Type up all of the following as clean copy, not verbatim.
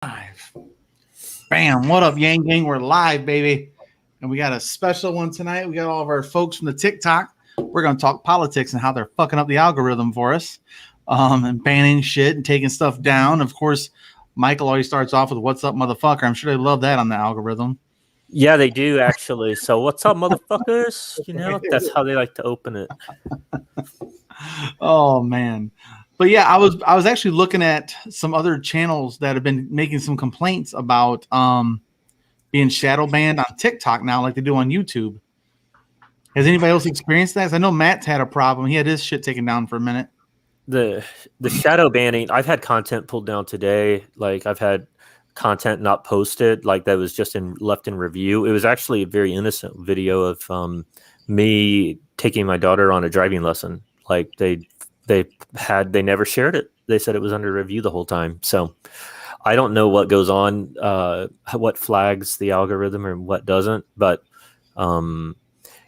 Live. Bam. What up, Yang Gang? We're live, baby. And we got a special one tonight. We got all of our folks from the TikTok. We're going to talk politics and how they're fucking up the algorithm for us and banning shit and taking stuff down. Of course, Michael always starts off with what's up, motherfucker. I'm sure they love that on the algorithm. Yeah, they do actually. So what's up, motherfuckers? You know, that's how they like to open it. Oh, man. But yeah, I was actually looking at some other channels that have been making some complaints about being shadow banned on TikTok now, like they do on YouTube. Has anybody else experienced that? 'Cause I know Matt's had a problem. He had his shit taken down for a minute. The shadow banning, I've had content pulled down today. Like I've had content not posted, like that was just left in review. It was actually a very innocent video of me taking my daughter on a driving lesson. Like they never shared it. They said it was under review the whole time. So I don't know what goes on, what flags the algorithm or what doesn't, but and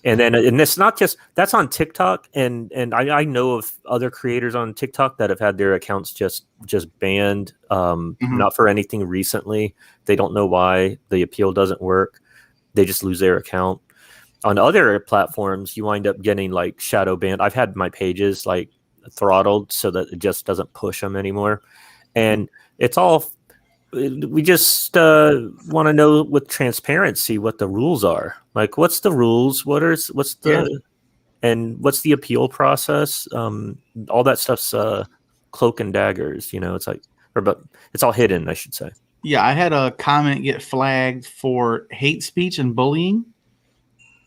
it's not just that's on TikTok, and I know of other creators on TikTok that have had their accounts just banned, not for anything recently. They don't know why the appeal doesn't work. They just lose their account. On other platforms, you wind up getting like shadow banned. I've had my pages like throttled so that it just doesn't push them anymore, and it's all. We just want to know with transparency what the rules are. Like, what's the rules? What's the appeal process? All that stuff's cloak and daggers. You know, it's like, but it's all hidden, I should say. Yeah, I had a comment get flagged for hate speech and bullying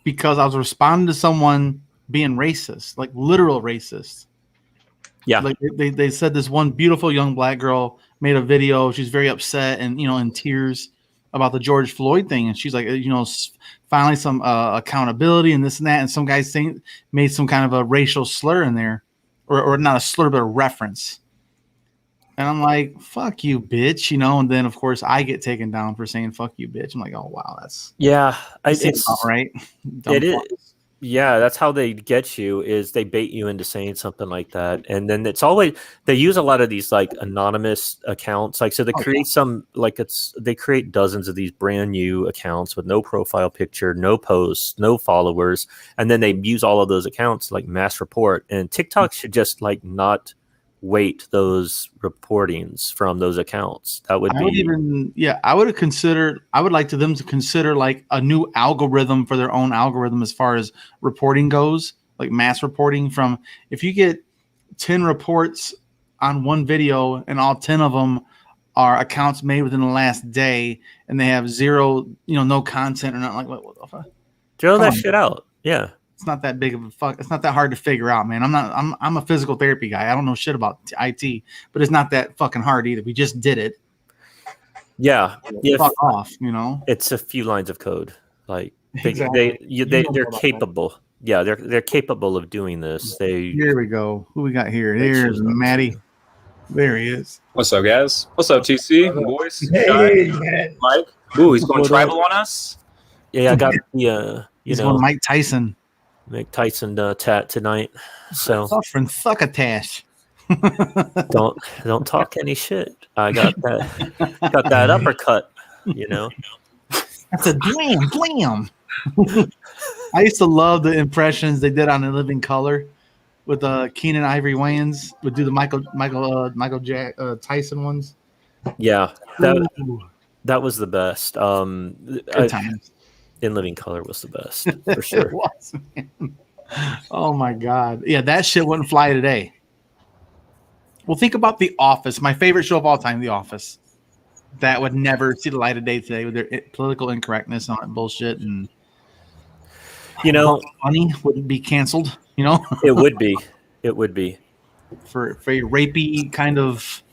because I was responding to someone being racist, like literal racist. Yeah, like they said this one beautiful young black girl made a video. She's very upset and in tears about the George Floyd thing, and she's like, finally some accountability and this and that. And some guy made some kind of a racial slur in there, or not a slur but a reference. And I'm like, fuck you, bitch, And then of course I get taken down for saying fuck you, bitch. I'm like, oh wow, it's not right. It is. Yeah, that's how they get you, is they bait you into saying something like that. And then it's always, they use a lot of these like anonymous accounts. Like, so they create they create dozens of these brand new accounts with no profile picture, no posts, no followers. And then they use all of those accounts like mass report, and TikTok should just like not weight those reportings from those accounts. That would I would like them to consider like a new algorithm for their own algorithm as far as reporting goes, like mass reporting. From if you get 10 reports on one video and all 10 of them are accounts made within the last day and they have zero, no content or nothing, like what the fuck? Throw that shit out. Yeah. It's not that big of a fuck. It's not that hard to figure out, man. I'm a physical therapy guy. I don't know shit about IT, but it's not that fucking hard either. We just did it. Yeah. Fuck off, It's a few lines of code. Like exactly. they're capable. That. Yeah, they're capable of doing this. Here we go. Who we got here? There's Matty. There he is. What's up, guys? What's up, TC boys? Hey, Mike. Ooh, he's going tribal on us. Yeah, I got the he's going Mike Tyson. Mike Tyson tat tonight. So from Succotash. don't talk any shit. I got that uppercut. That's a blam. I used to love the impressions they did on In Living Color with Keenan Ivory Wayans would do the Michael Tyson ones. Yeah, that was the best. Good times. In Living Color was the best for sure. It was, man. Oh my god, yeah, that shit wouldn't fly today. Well, think about The Office, my favorite show of all time, The Office. That would never see the light of day today with their political incorrectness on it bullshit, and money wouldn't be canceled. It would be for a rapey kind of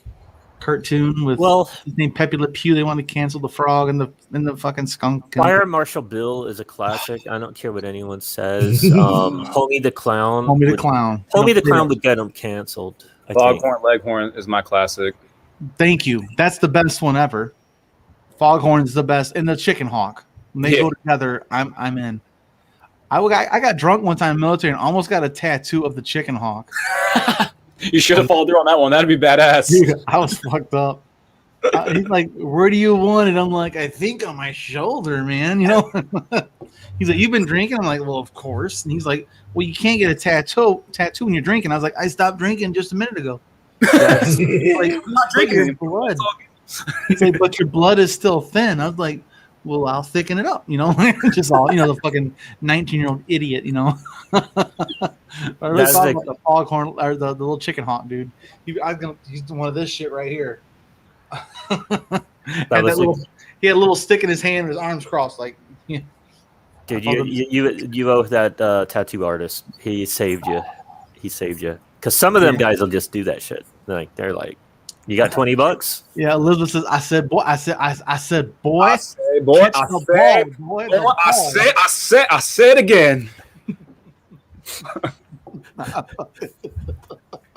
cartoon with his name Pepe Le Pew. They want to cancel the frog and the fucking skunk. Fire Marshal Bill is a classic. I don't care what anyone says. Homie the Clown. Homie the Clown would get him canceled. Foghorn Leghorn is my classic. Thank you. That's the best one ever. Foghorn's the best, and the Chicken Hawk. When they go together, I'm in. I got drunk one time in the military and almost got a tattoo of the Chicken Hawk. You should have followed through on that one. That'd be badass. Dude, I was fucked up. He's like, where do you want it? I'm like, I think on my shoulder, man. You know. He's like, you've been drinking? I'm like, well, of course. And he's like, well, you can't get a tattoo when you're drinking. I was like, I stopped drinking just a minute ago. That's, He's like, I'm not but your drinking. blood. He's like, but your blood is still thin. I was like, well, I'll thicken it up, you know. Just all, the fucking 19-year-old idiot, you know. I really That's thought like- about the foghorn or the little chicken hawk, dude. I was gonna use one of this shit right here. And was he had a little stick in his hand, with his arms crossed, like. Yeah. dude, you owe that tattoo artist. He saved you. He saved you. Because some of them guys will just do that shit. Like they're like, you got $20? Yeah, Elizabeth says, I said, boy, I say, boy, catch I the say, ball, boy, the boy, ball." I said again.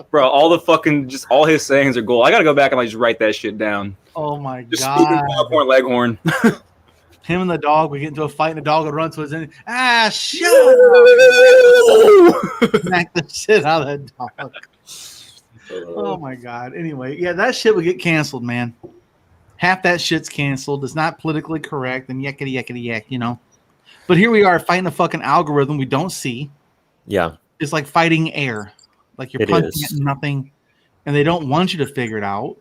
Bro, all the fucking, just all his sayings are gold. I gotta go back and like just write that shit down. Oh my Just speaking god. Foghorn Leghorn. Him and the dog would get into a fight, and the dog would run to his end. Shut up! Smack the shit out of that dog. Oh my god. Anyway, yeah, that shit would get canceled, man. Half that shit's canceled. It's not politically correct and yakety yak, you know. But here we are fighting a fucking algorithm we don't see. Yeah, It's like fighting air. Like you're It punching is. at nothing, and they don't want you to figure it out.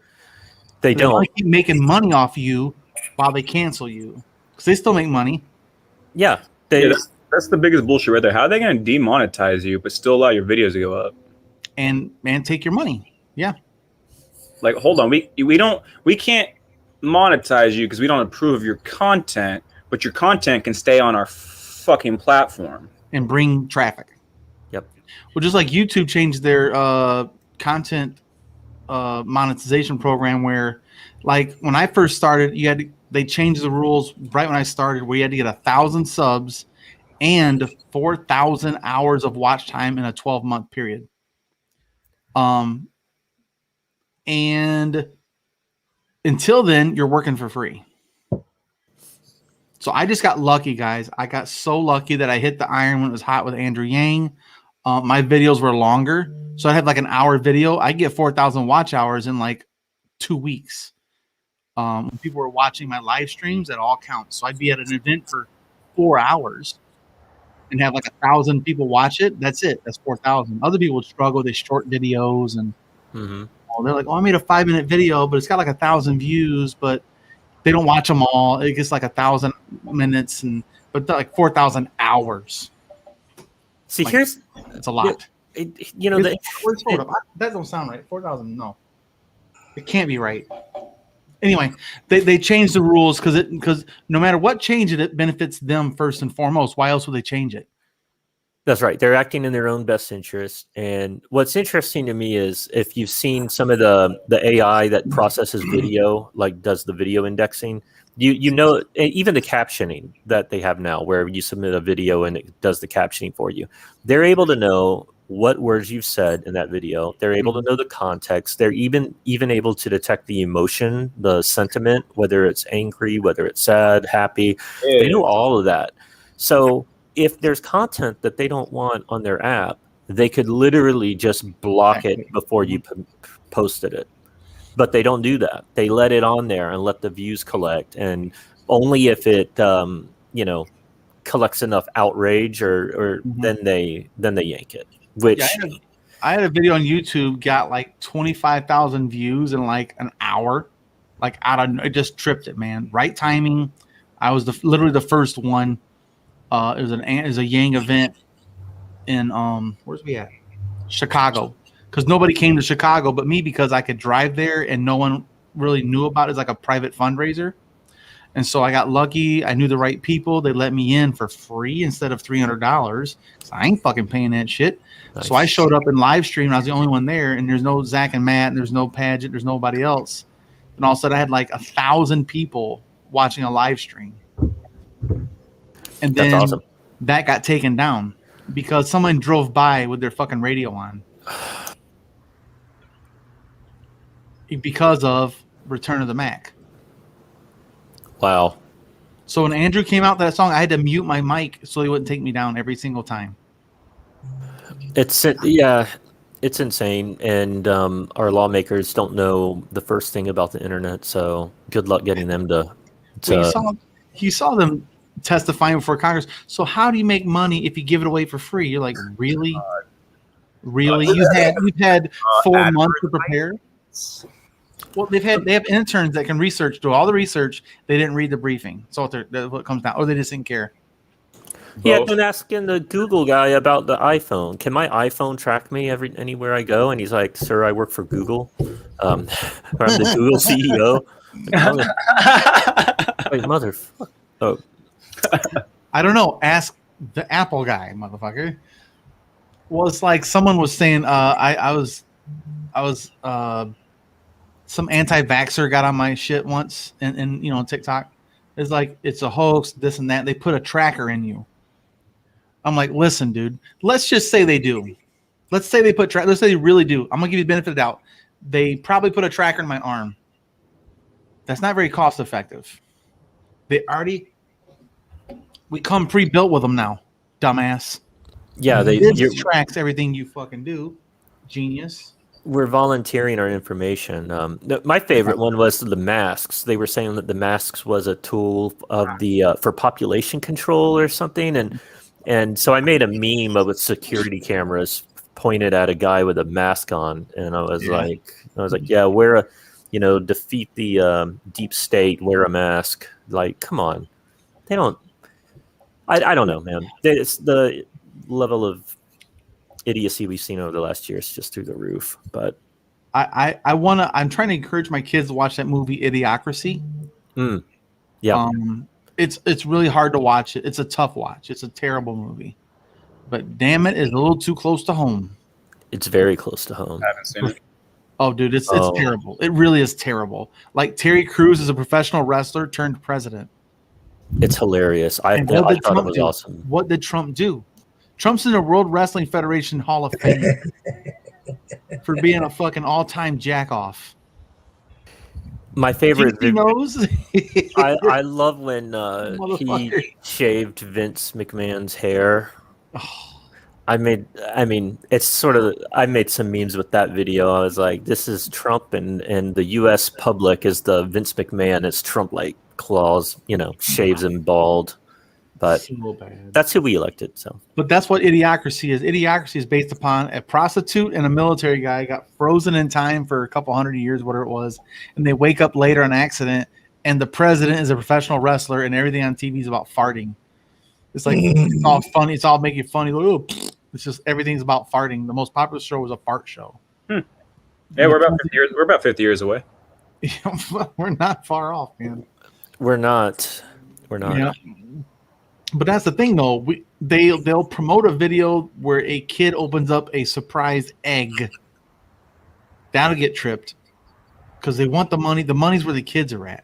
they They want don't. to keep making money off you while they cancel you, because they still make money. Yeah, they. Yeah, that's the biggest bullshit right there. How are they gonna demonetize you but still allow your videos to go up? And take your money. Yeah. Like, hold on, we can't monetize you because we don't approve of your content, but your content can stay on our fucking platform. And bring traffic. Yep. Well, just like YouTube changed their content monetization program, where, like, when I first started, they changed the rules right when I started, where you had to get 1,000 subs and 4,000 hours of watch time in a 12-month period. And until then, you're working for free. So I just got lucky, guys. I got so lucky that I hit the iron when it was hot with Andrew Yang. My videos were longer, so I had like an hour video. I get 4,000 watch hours in like 2 weeks. When people were watching my live streams, that all counts. So I'd be at an event for 4 hours and have like 1,000 people watch it. That's it. That's 4,000. Other people would struggle. They short videos and they're like, "Oh, I made a 5-minute video, but it's got like 1,000 views, but they don't watch them all. It gets like 1,000 minutes, but like 4,000 hours. See, Like, here's It's a lot. Hold up. That don't sound right. 4,000. No, it can't be right. Anyway, they changed the rules because no matter what change it benefits them first and foremost. Why else would they change it? That's right. They're acting in their own best interest. And what's interesting to me is if you've seen some of the AI that processes video, like does the video indexing, you know, even the captioning that they have now, where you submit a video and it does the captioning for you. They're able to know what words you've said in that video. They're able to know the context. They're even able to detect the emotion, the sentiment, whether it's angry, whether it's sad, happy. Yeah. They know all of that. So if there's content that they don't want on their app, they could literally just block it before you posted it. But they don't do that. They let it on there and let the views collect. And only if it, collects enough outrage or then they yank it. Which I had a video on YouTube got like 25,000 views in like an hour. Like it just tripped it, man. Right timing. I was literally the first one. It was a Yang event in where's we at? Chicago. Because nobody came to Chicago but me, because I could drive there and no one really knew about it. It's like a private fundraiser. And so I got lucky. I knew the right people. They let me in for free instead of $300. So I ain't fucking paying that shit. Nice. So I showed up in live stream. I was the only one there, and there's no Zach and Matt, and there's no Paget, there's nobody else. And all of a sudden I had like 1,000 people watching a live stream. And then that's awesome. That got taken down because someone drove by with their fucking radio on. Because of Return of the Mac. Wow. So when Andrew came out that song, I had to mute my mic so he wouldn't take me down every single time. It's It's insane, and our lawmakers don't know the first thing about the internet. So good luck getting them to. Well, you saw them testifying before Congress. So how do you make money if you give it away for free? You're like, really? Really? You've had 4 months to prepare? Well, they have interns that can do all the research. They didn't read the briefing. So that's what it comes down. Or they just didn't care. Yeah, I've been asking the Google guy about the iPhone. Can my iPhone track me anywhere I go? And he's like, "Sir, I work for Google. I'm the Google CEO." Like, motherfucker. Oh. I don't know. Ask the Apple guy, motherfucker. Well, it's like someone was saying. I was some anti-vaxxer got on my shit once, and TikTok. It's like it's a hoax, this and that. They put a tracker in you. I'm like, listen, dude. Let's just say they do. Let's say they put. Let's say they really do. I'm gonna give you the benefit of the doubt. They probably put a tracker in my arm. That's not very cost effective. We come pre-built with them now, dumbass. Yeah, This tracks everything you fucking do. Genius. We're volunteering our information. My favorite one was the masks. They were saying that the masks was a tool of the for population control or something, and so I made a meme of security cameras pointed at a guy with a mask on, and I was like, yeah, defeat the deep state, wear a mask. Like, come on, they don't. I don't know, man. It's the level of idiocy we've seen over the last year is just through the roof. But I'm trying to encourage my kids to watch that movie Idiocracy. Yeah. It's really hard to watch it. It's a tough watch. It's a terrible movie. But damn it, it's a little too close to home. It's very close to home. I haven't seen it. Oh, dude, it's terrible. It really is terrible. Like Terry Crews is a professional wrestler turned president. It's hilarious. I thought it was awesome. What did Trump do? Trump's in the World Wrestling Federation Hall of Fame for being a fucking all-time jack-off. My favorite. He knows. I love when he shaved Vince McMahon's hair. I made some memes with that video. I was like, this is Trump and the U.S. public is the Vince McMahon. It's Trump like claws, shaves him bald. But so bad. That's who we elected. So, but that's what Idiocracy is. Idiocracy is based upon a prostitute and a military guy got frozen in time for a couple hundred years, whatever it was, and they wake up later on accident, and the president is a professional wrestler, and everything on TV is about farting. It's like it's all funny. It's all making funny. Like, oh, it's just everything's about farting. The most popular show was a fart show. Yeah, we're about 50 years. We're about 50 years away. We're not far off, man. We're not. Yeah. But that's the thing, though. They'll promote a video where a kid opens up a surprise egg. That'll get tripped because they want the money. The money's where the kids are at.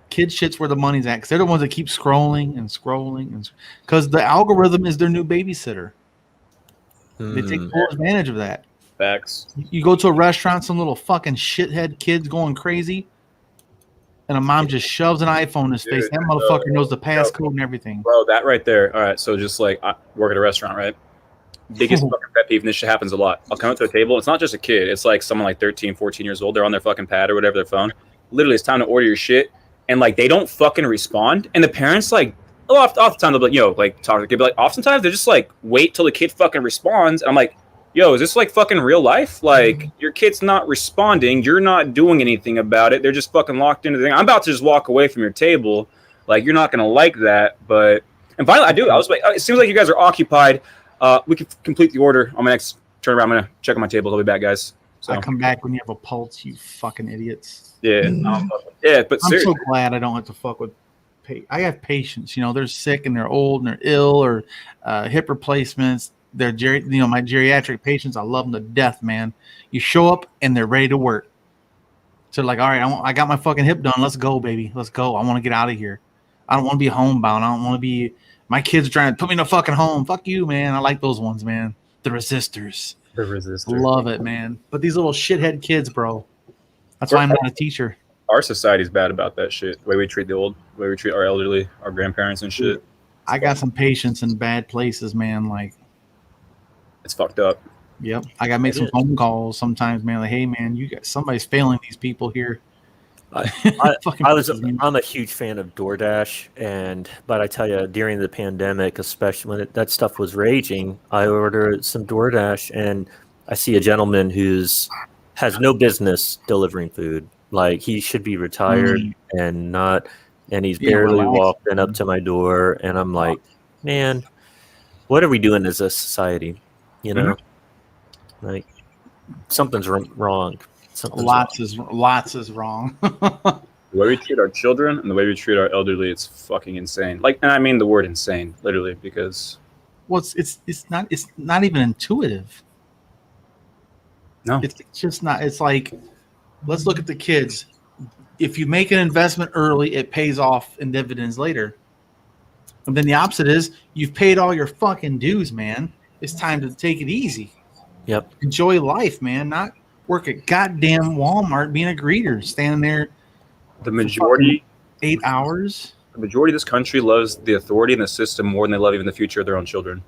Kid shit's where the money's at because they're the ones that keep scrolling and scrolling, because the algorithm is their new babysitter. They take full advantage of that. Facts. You go to a restaurant, some little fucking shithead kids going crazy. And a mom just shoves an iPhone in his face. That motherfucker knows the passcode and everything. Bro, that right there. All right, so just like I work at a restaurant, right? Biggest fucking pet peeve, and this shit happens a lot. I'll come up to a table. It's not just a kid. It's like someone like 13, 14 years old. They're on their fucking pad or whatever, their phone. Literally, it's time to order your shit. And like they don't fucking respond. And the parents like, oftentimes they'll be like, talk to the kid. But like oftentimes they just like wait till the kid fucking responds. And I'm like, yo, is this like fucking real life? Like your kid's not responding. You're not doing anything about it. They're just fucking locked into the thing. I'm about to just walk away from your table. Like you're not going to like that. And finally I was like, it seems like you guys are occupied. We can complete the order on my next turn around. I'm going to check on my table. I'll be back, guys. So I come back when you have a pulse, you fucking idiots. Yeah. Yeah. But I'm so glad I don't have to fuck with I have patients, they're sick and they're old and they're ill or hip replacements. They're my geriatric patients. I love them to death, man. You show up and they're ready to work. So like, all right, I got my fucking hip done. Let's go, baby. Let's go. I want to get out of here. I don't want to be homebound. I don't want to be. My kids are trying to put me in a fucking home. Fuck you, man. I like those ones, man. The resistors. Love it, man. But these little shithead kids, bro. That's why I'm not a teacher. Our society's bad about that shit. The way we treat the way we treat our elderly, our grandparents and shit. I got some patients in bad places, man. Like. It's fucked up. Yep. I gotta make It some is. phone calls sometimes, man. Like, hey man, you got somebody's failing these people here. I Fucking pisses me off. I'm a huge fan of DoorDash, but I tell you, during the pandemic, especially when that stuff was raging, I ordered some DoorDash, and I see a gentleman has no business delivering food. Like, he should be retired and not, and he's Yeah, barely relax. walking up to my door, and I'm like, man, what are we doing as a society? You know, like something's wrong. Something's wrong. Lots is wrong. The way we treat our children and the way we treat our elderly, it's fucking insane. Like, and I mean the word insane, literally, because Well, it's not even intuitive. no, It's just not. It's like, let's look at the kids. If you make an investment early, it pays off in dividends later. And then the opposite is you've paid all your fucking dues, man. It's time to take it easy. Yep. Enjoy life, man. Not work at goddamn Walmart being a greeter, standing there the majority 8 hours. the majority of this country loves the authority and the system more than they love even the future of their own children.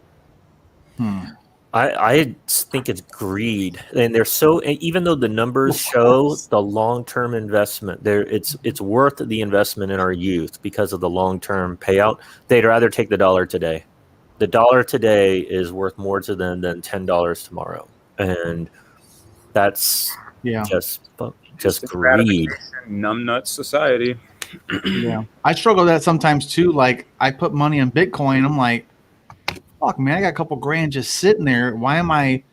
I think it's greed, and they're so. Even though the numbers show the long-term investment, it's worth the investment in our youth because of the long-term payout. They'd rather take the dollar today. The dollar today is worth more to them than $10 tomorrow, and that's just greed. Numbnut society. Yeah, I struggle with that sometimes too. Like, I put money in Bitcoin. I'm like, fuck, man, I got a couple grand just sitting there. Why am I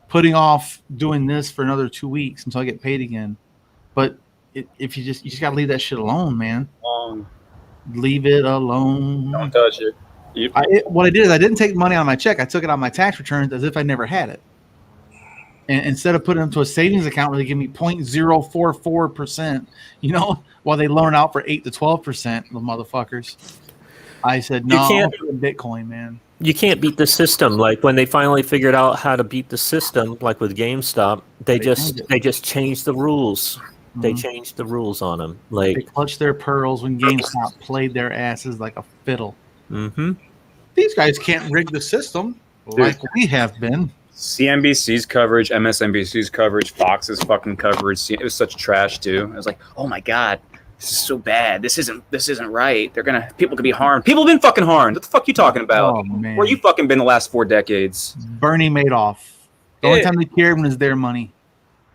putting off doing this for another 2 weeks until I get paid again? But if you just gotta leave that shit alone, man. Leave it alone. Don't touch it. What I did is I didn't take money out of my check. I took it out of my tax returns as if I never had it. And instead of putting it into a savings account where they give me 0.044%, while they loan out for 8 to 12%, the motherfuckers, I said, no, I'll put it in Bitcoin, man. You can't beat the system. Like, when they finally figured out how to beat the system, like with GameStop, they just changed the rules. Mm-hmm. They changed the rules on them. Like, they clutched their pearls when GameStop played their asses like a fiddle. Mm-hmm. These guys can't rig the system like we have been. CNBC's coverage, MSNBC's coverage, Fox's fucking coverage. It was such trash too. I was like, oh my god, this is so bad. This isn't right. People could be harmed. People have been fucking harmed. What the fuck are you talking about? Oh, man. Where you fucking been the last 4 decades? Bernie Madoff. The only time they cared was their money.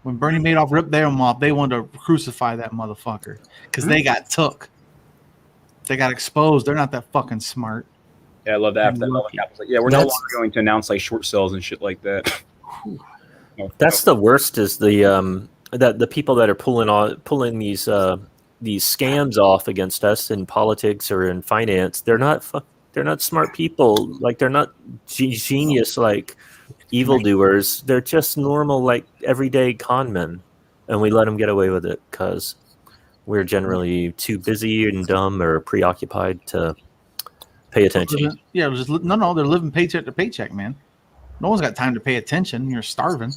When Bernie Madoff ripped them off, they wanted to crucify that motherfucker because they got took. They got exposed. They're not that fucking smart. Yeah, I love that. After that, like, we're no longer going to announce like short sales and shit like that. That's the worst. Is the people that are pulling these scams off against us in politics or in finance. They're not smart people. Like, they're not genius like evildoers. They're just normal, like, everyday con men, and we let them get away with it because we're generally too busy and dumb or preoccupied to pay attention. Yeah, no, they're living paycheck to paycheck, man. No one's got time to pay attention. You're starving.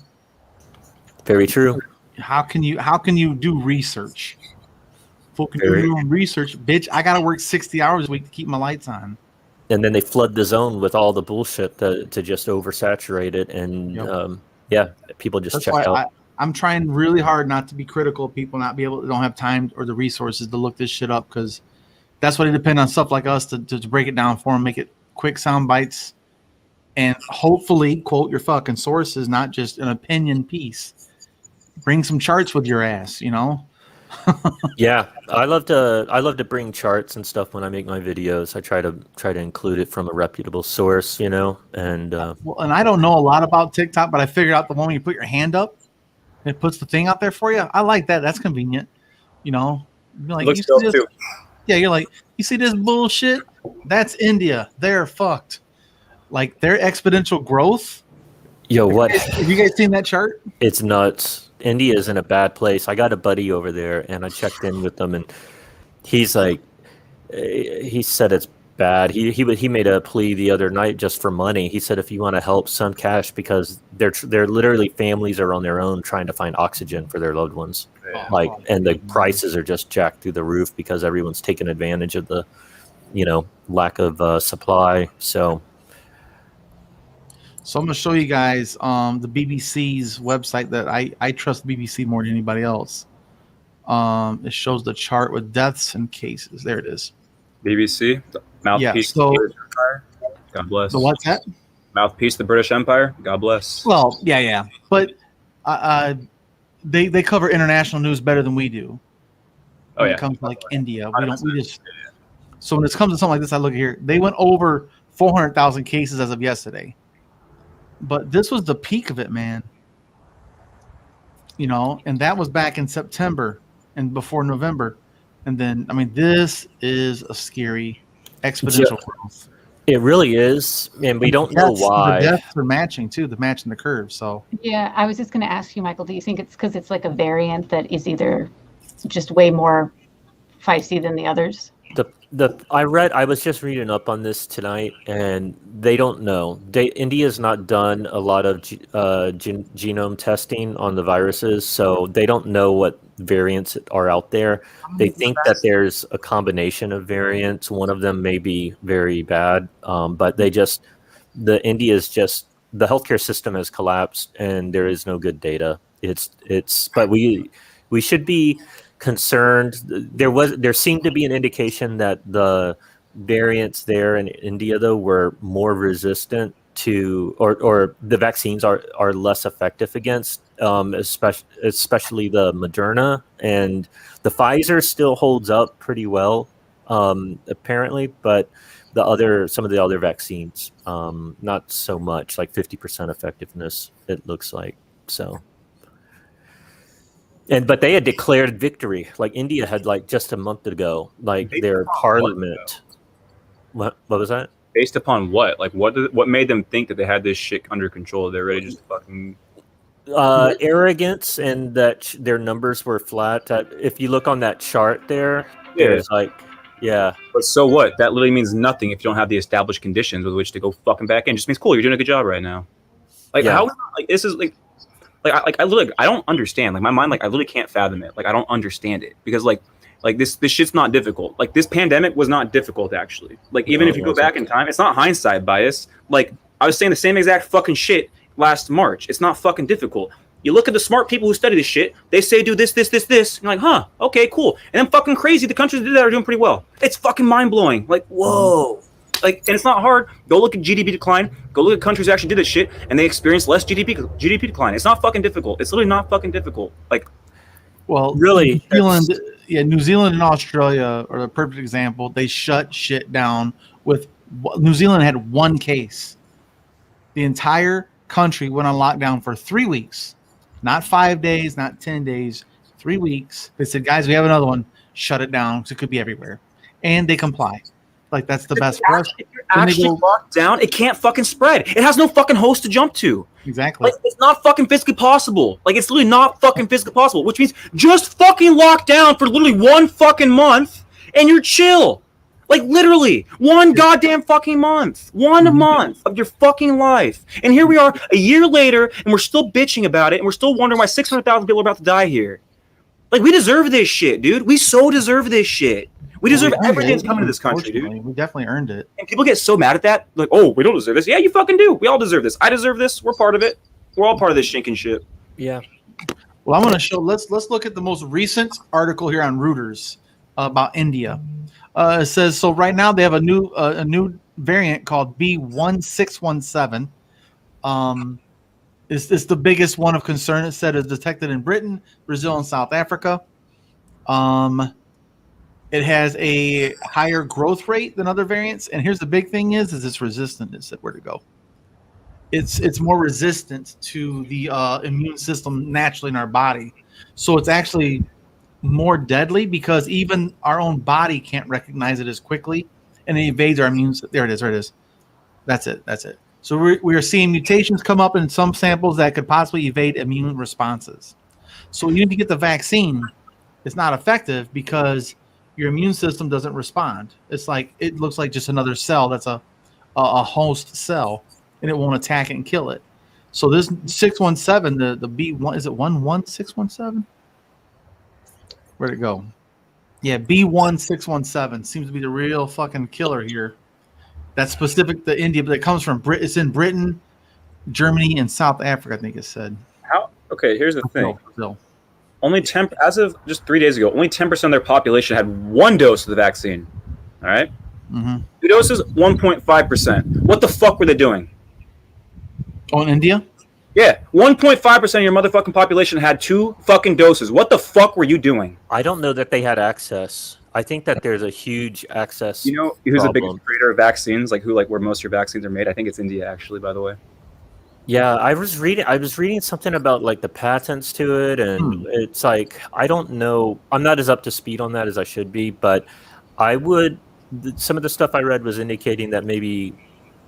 Very true. How can you do research? Folk can do your own research, bitch. I gotta work 60 hours a week to keep my lights on. And then they flood the zone with all the bullshit to just oversaturate it, and people just check out. I'm trying really hard not to be critical of people, don't have time or the resources to look this shit up, because that's why they depend on stuff like us to break it down for them, make it quick sound bites, and hopefully quote your fucking sources, not just an opinion piece. Bring some charts with your ass, Yeah, I love to bring charts and stuff when I make my videos. I try to include it from a reputable source, and and I don't know a lot about TikTok, but I figured out the moment you put your hand up, it puts the thing out there for you. I like that. That's convenient. Like, looks dope too. Yeah, you're like, you see this bullshit? That's India. They're fucked. Like, their exponential growth. Yo, what? Have you guys seen that chart? It's nuts. India is in a bad place. I got a buddy over there, and I checked in with them, and he's like, he said it's bad. He made a plea the other night just for money. He said, if you want to help, some cash, because they're literally, families are on their own trying to find oxygen for their loved ones. And the prices are just jacked through the roof because everyone's taking advantage of the, lack of supply. So So I'm gonna show you guys the BBC's website that I trust BBC more than anybody else. It shows the chart with deaths and cases. There it is. BBC, the mouthpiece. Yeah, so of the British Empire. God bless. The what's that? Mouthpiece, of the British Empire. God bless. Well, yeah, but they cover international news better than we do. Oh When yeah. it comes to like India, we don't. We just. So when it comes to something like this, I look here. They went over 400,000 cases as of yesterday, but this was the peak of it, man. You know, and that was back in September and before November, and then I mean, this is a scary exponential growth. It really is, and we don't know The why. deaths are matching too. The matching the curve. So Yeah, I was just going to ask you, Michael, do you think it's because it's like a variant that is either just way more feisty than the others? I was just reading up on this tonight, and they don't know. India's not done a lot of genome testing on the viruses, so they don't know what variants are out there. They think that there's a combination of variants. One of them may be very bad, but the healthcare system has collapsed, and there is no good data. But we should be concerned. There seemed to be an indication that the variants there in India though were more resistant to, or the vaccines are less effective against, especially the Moderna, and the Pfizer still holds up pretty well, apparently, but some of the other vaccines, not so much, like 50% effectiveness, it looks like. So. But they had declared victory. Like India had like just a month ago, like their parliament. What was that? Based upon what? Like what made them think that they had this shit under control? They're ready just fucking arrogance, and that their numbers were flat. If you look on that chart there, there's like, yeah. But so what? That literally means nothing if you don't have the established conditions with which to go fucking back in. It just means cool, you're doing a good job right now. Like how? Like this is like. I literally, I don't understand. Like my mind, like I literally can't fathom it. Like I don't understand it because like this shit's not difficult. Like this pandemic was not difficult actually. Like even if you go back in time, it's not hindsight bias. Like I was saying the same exact fucking shit last March. It's not fucking difficult. You look at the smart people who study this shit. They say do this. And you're like, huh? Okay, cool. And then fucking crazy. The countries that did that are doing pretty well. It's fucking mind blowing. Like whoa. Like, and it's not hard. Go look at GDP decline. Go look at countries that actually did this shit, and they experienced less GDP decline. It's not fucking difficult. It's literally not fucking difficult. Like, well, really, New Zealand and Australia are the perfect example. They shut shit down. With New Zealand had one case. The entire country went on lockdown for 3 weeks, not 5 days, not 10 days, 3 weeks. They said, guys, we have another one. Shut it down because it could be everywhere, and they comply. Like that's the best for us. If you're actually locked down, it can't fucking spread. It has no fucking host to jump to. Exactly. Like it's not fucking physically possible. Like it's literally not fucking physically possible. Which means just fucking lock down for literally 1 fucking month and you're chill. Like literally 1 goddamn fucking month. 1 month of your fucking life. And here we are a year later, and we're still bitching about it, and we're still wondering why 600,000 people are about to die here. Like we deserve this shit, dude. We so deserve this shit. We deserve everything that's coming to this country, dude. We definitely earned it. And people get so mad at that. Like, oh, we don't deserve this. Yeah, you fucking do. We all deserve this. I deserve this. We're part of it. We're all part of this shinking shit. Yeah. Well, I'm going to show. Let's look at the most recent article here on Reuters about India. It says so. Right now, they have a new variant called B1617. It's the biggest one of concern. It said is detected in Britain, Brazil, and South Africa. It has a higher growth rate than other variants, and here's the big thing: is it's resistant. It said where to go. It's more resistant to the immune system naturally in our body, so it's actually more deadly because even our own body can't recognize it as quickly, and it evades our immune system. There it is. That's it. So we are seeing mutations come up in some samples that could possibly evade immune responses. So even if you get the vaccine, it's not effective because your immune system doesn't respond. It's like it looks like just another cell that's a host cell, and it won't attack it and kill it. So this 617, the B1, is it 11617? Where'd it go? Yeah, B1617 seems to be the real fucking killer here. That's specific to India, but it comes from Britain. It's in Britain, Germany and South Africa, I think it said. How? Okay, here's the thing. Brazil. Only 10, as of just 3 days ago, only 10% of their population had one dose of the vaccine. All right? Mm-hmm. 2 doses, 1.5%. What the fuck were they doing? Oh, in India? Yeah, 1.5% of your motherfucking population had 2 fucking doses. What the fuck were you doing? I don't know that they had access. I think that there's a huge access. You know who's the problem. biggest creator of vaccines? Like where most of your vaccines are made? I think it's India, actually, by the way. Yeah, I was reading something about like the patents to it, and it's like I don't know. I'm not as up to speed on that as I should be, but I would. Some of the stuff I read was indicating that maybe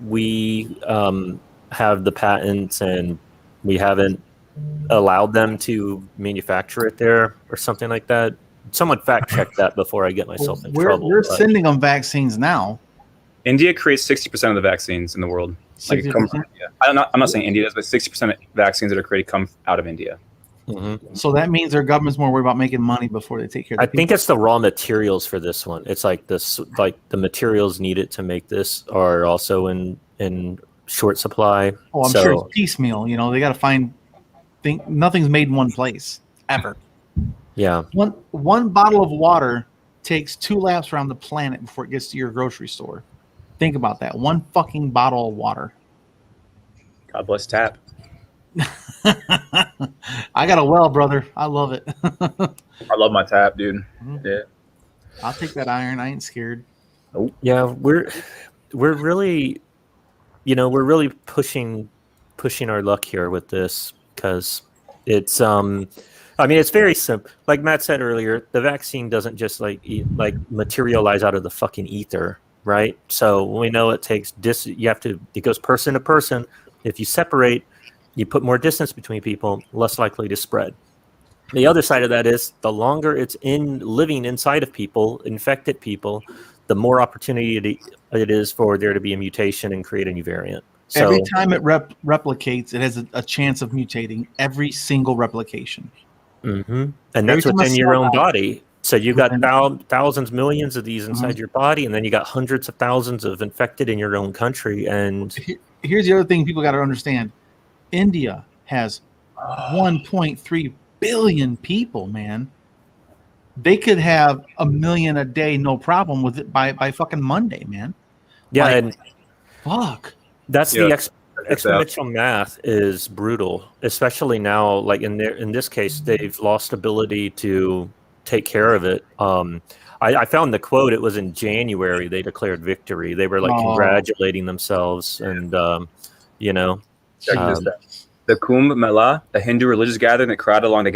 we have the patents and we haven't allowed them to manufacture it there or something like that. Someone fact check that before I get myself in trouble. We're but- sending them vaccines now. India creates 60% of the vaccines in the world. Like, it comes from 60%? India. I'm not saying India does, but 60% of vaccines that are created come out of India. Mhm. So that means their government's more worried about making money before they take care of I the think people. it's the raw materials for this one. It's like this, like the materials needed to make this are also in short supply. Oh, I'm so, sure it's piecemeal. You know, they got to find. Nothing's made in one place ever. Yeah, One bottle of water takes 2 laps around the planet before it gets to your grocery store. Think about that. One fucking bottle of water. God bless TAP. I got a well, brother. I love it. I love my TAP, dude. Mhm. Yeah. I'll take that iron. I ain't scared. yeah, we're really, we're really pushing our luck here with this because it's I mean, it's very simple. Like Matt said earlier, the vaccine doesn't just like materialize out of the fucking ether, right? So we know it takes it goes person to person. If you separate, you put more distance between people, less likely to spread. The other side of that is the longer it's living inside of people, infected people, the more opportunity it is for there to be a mutation and create a new variant. So Every time it replicates, it has a chance of mutating. Every single replication. Mhm. And that's Every time a within your cell own dies- body. So you got Within- thousands, millions of these inside your body, and then you got hundreds of thousands of infected in your own country. And Here's the other thing people got to understand. India has 1.3 billion people, man. They could have 1 million a day, no problem with it by fucking Monday, man. yeah, Like, and fuck. that's Yeah. the Check that out. exponential math is brutal, especially now. Like in this case, they've lost ability to take care of it. I found the quote. It was in January. They declared victory. They were like Oh. congratulating themselves, and Check this out. The Kumbh Mela, a Hindu religious gathering that crowded along the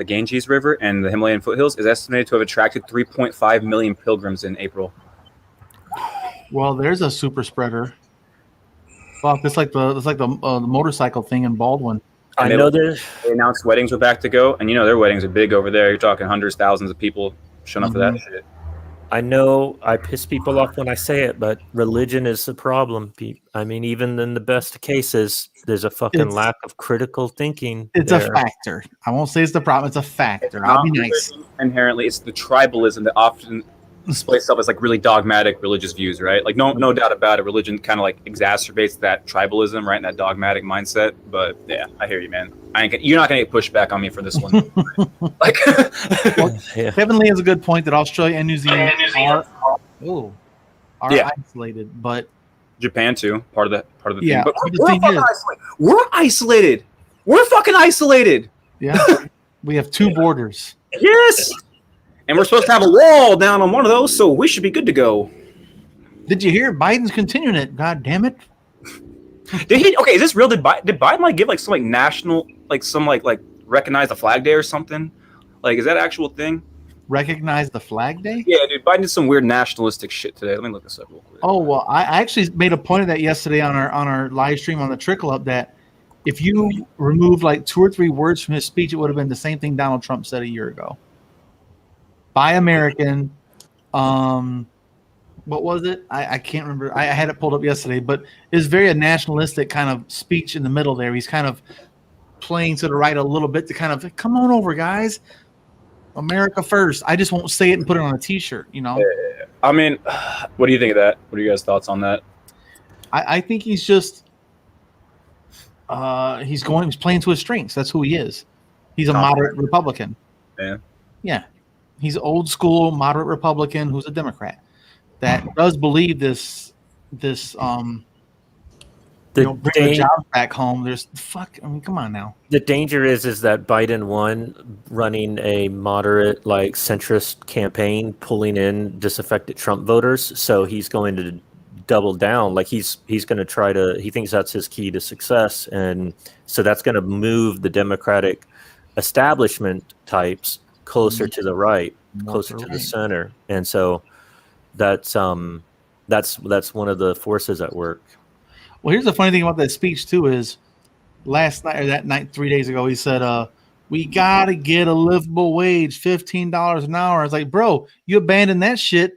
Ganges River and the Himalayan foothills, is estimated to have attracted 3.5 million pilgrims in April. Well, there's a super spreader. Fuck, it's like the motorcycle thing in Baldwin. I And know there's. They announced weddings were back to go, and their weddings are big over there. You're talking hundreds, thousands of people showing up for that shit. I know I piss people off when I say it, but religion is the problem. I mean, even in the best cases, there's a fucking It's- lack of critical thinking. It's there. a factor. I won't say it's the problem. It's a factor. I'll be nice. Inherently, it's the tribalism that often displays itself as like really dogmatic religious views, right? Like no doubt about it. Religion kind of like exacerbates that tribalism, right, and that dogmatic mindset. But yeah, I hear you, man. You're not gonna get pushback on me for this one. Like, Yeah. Kevin Lee has a good point that Australia and New Zealand are Yeah. isolated, but Japan too, part of the Yeah, thing. But but the we're thing fucking is- isolated. We're isolated. We're fucking isolated. yeah, we have 2 borders. Yes. And we're supposed to have a wall down on one of those, so we should be good to go. Did you hear Biden's continuing it? God damn it! Did he? Okay, is this real? Did Biden like give like some like national like some like recognize the Flag Day or something? Like, is that an actual thing? Recognize the Flag Day? Yeah, dude. Biden did some weird nationalistic shit today. Let me look this up real quick. Oh well, I actually made a point of that yesterday on our live stream on the Trickle Up that if you removed like 2 or 3 words from his speech, it would have been the same thing Donald Trump said a year ago. Buy American. What was it? I can't remember. I had it pulled up yesterday, but it's very a nationalistic kind of speech in the middle there. He's kind of playing to the right a little bit to kind of come on over, guys. America first. I just won't say it and put it on a T-shirt. I mean, what do you think of that? What are you guys' thoughts on that? I think he's just He's playing to his strengths. That's who he is. He's a moderate Republican. Yeah. Yeah. He's old school moderate Republican who's a Democrat that does believe this bring the jobs back home. Come on now. The danger is that Biden won running a moderate, like centrist campaign, pulling in disaffected Trump voters. So he's going to double down. Like he's going to try to. He thinks that's his key to success, and so that's going to move the Democratic establishment types closer to the right, closer to the center, and so that's one of the forces at work. Well, here's the funny thing about that speech too is last night or that night 3 days ago he said we gotta get a livable wage, $15 an hour. I was like, bro, you abandoned that shit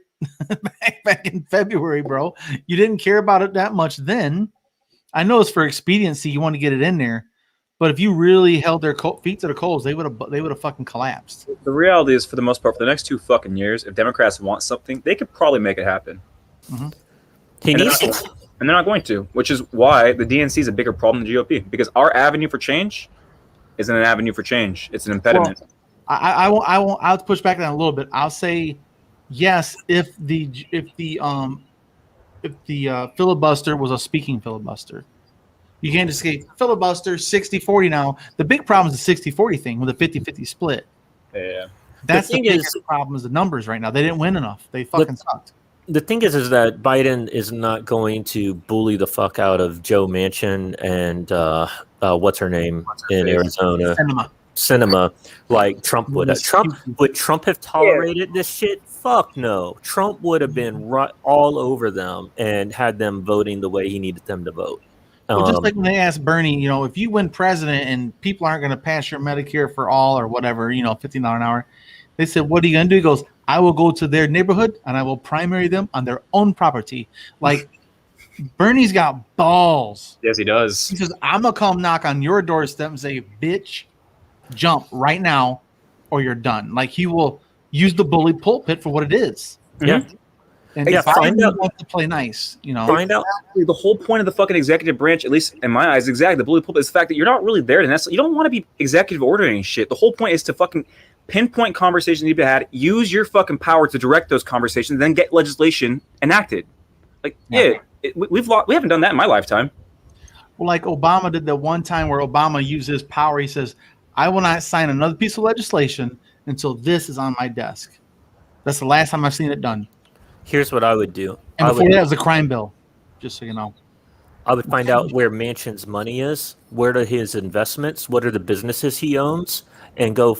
back in February, bro. You didn't care about it that much then. I know it's for expediency, you want to get it in there, but if you really held their feet to the coals, they would have fucking collapsed. The reality is, for the most part, for the next 2 fucking years, if Democrats want something, they could probably make it happen. Mm-hmm. And they're not going to, which is why the DNC is a bigger problem than the GOP, because our avenue for change isn't an avenue for change. It's an impediment. Well, I'll push back on that a little bit. I'll say yes if the filibuster was a speaking filibuster. You can't just say filibuster 60-40 now. The big problem is the 60-40 thing with a 50-50 split. Yeah. That's the biggest problem is the numbers right now. They didn't win enough. They fucking sucked. The thing is that Biden is not going to bully the fuck out of Joe Manchin and what's her name in Arizona, Sinema, like Trump would. Would Trump have tolerated this shit? Fuck no. Trump would have been right all over them and had them voting the way he needed them to vote. Well, just like when they asked Bernie, if you win president and people aren't going to pass your Medicare for all or whatever, $15 an hour, they said, what are you going to do? He goes, I will go to their neighborhood and I will primary them on their own property. Like, Bernie's got balls. Yes, he does. He says, I'm going to come knock on your doorstep and say, bitch, jump right now or you're done. Like, he will use the bully pulpit for what it is. Yeah. And Biden wants to play nice, Find out. The whole point of the fucking executive branch, at least in my eyes, exactly the bully pulpit, is the fact that you're not really there to necessarily. You don't want to be executive ordering shit. The whole point is to fucking pinpoint conversations need to be had, use your fucking power to direct those conversations, then get legislation enacted. Like, we haven't done that in my lifetime. Well, like Obama did that one time where Obama used his power. He says, I will not sign another piece of legislation until this is on my desk. That's the last time I've seen it done. Here's what I would do. And before that was a crime bill, just so you know. I would find out where Manchin's money is, where are his investments, what are the businesses he owns, and go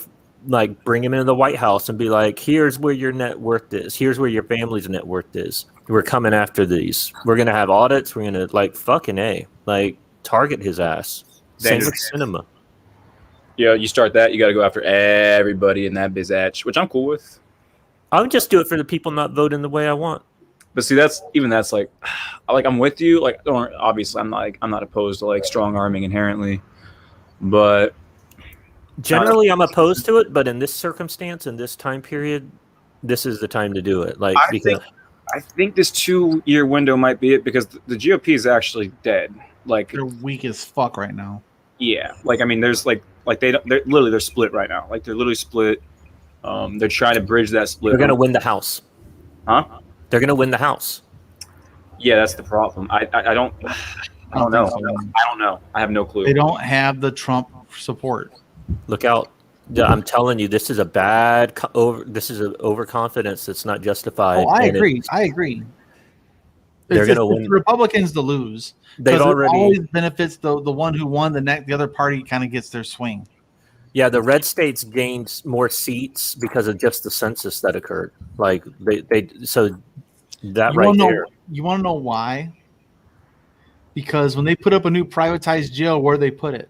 bring him into the White House and be like, here's where your net worth is. Here's where your family's net worth is. We're coming after these. We're going to have audits. We're going to target his ass. Same with Sinema. Yeah, you start that, you got to go after everybody in that bizatch, which I'm cool with. I would just do it for the people not voting the way I want. But see, that's like I'm with you. Like, obviously, I'm not opposed to strong arming inherently, but generally, I'm opposed to it. But in this circumstance, in this time period, this is the time to do it. I think this 2-year window might be it because the GOP is actually dead. Like, they're weak as fuck right now. Yeah, there's they're split right now. Like, they're literally split. They're trying to bridge that split. They're going to win the House. Huh? They're going to win the House. Yeah, that's the problem. I don't know. I don't know. I have no clue. They don't have the Trump support. Look out. I'm telling you, this is this is an overconfidence that's not justified. Oh, I agree. They're going to win. The Republicans to lose. They've already. It always benefits the one who won. The other party kind of gets their swing. Yeah, the red states gained more seats because of just the census that occurred. Like you want to know why? Because when they put up a new privatized jail, where they put it?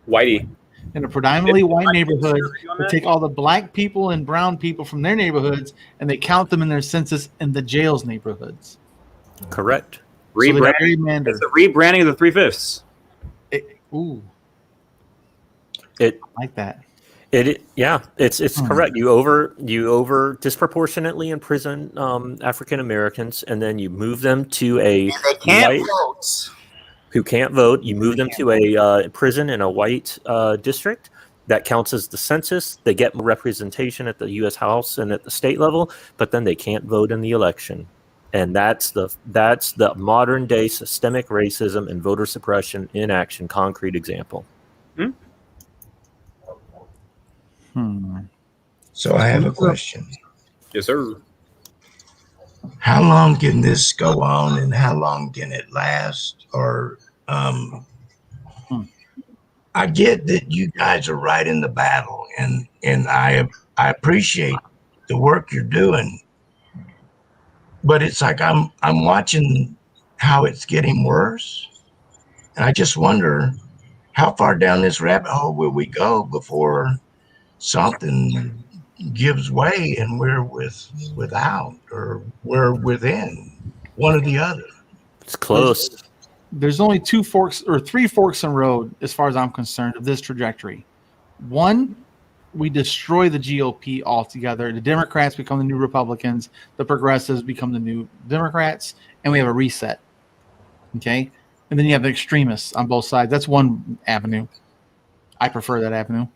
Whitey. In a predominantly white neighborhood, they take all the black people and brown people from their neighborhoods and they count them in their census in the jail's neighborhoods. Correct. It's the rebranding of the 3/5. Ooh. I like that. It's correct. You over disproportionately imprison African Americans, and then you move them to a they can't vote. who can't vote. You move them to a prison in a white district. That counts as the census. They get representation at the U.S. House and at the state level, but then they can't vote in the election. And that's the modern day systemic racism and voter suppression in action, concrete example. So I have a question. Yes, sir. How long can this go on, and how long can it last? Or I get that you guys are right in the battle, and I appreciate the work you're doing. But it's like I'm watching how it's getting worse, and I just wonder how far down this rabbit hole will we go before something gives way and we're without, or we're within, one or the other. It's close. There's only 2 forks or 3 forks in the road, as far as I'm concerned, of this trajectory. One, we destroy the GOP altogether. The Democrats become the new Republicans. The progressives become the new Democrats, and we have a reset. Okay? And then you have the extremists on both sides. That's one avenue. I prefer that avenue.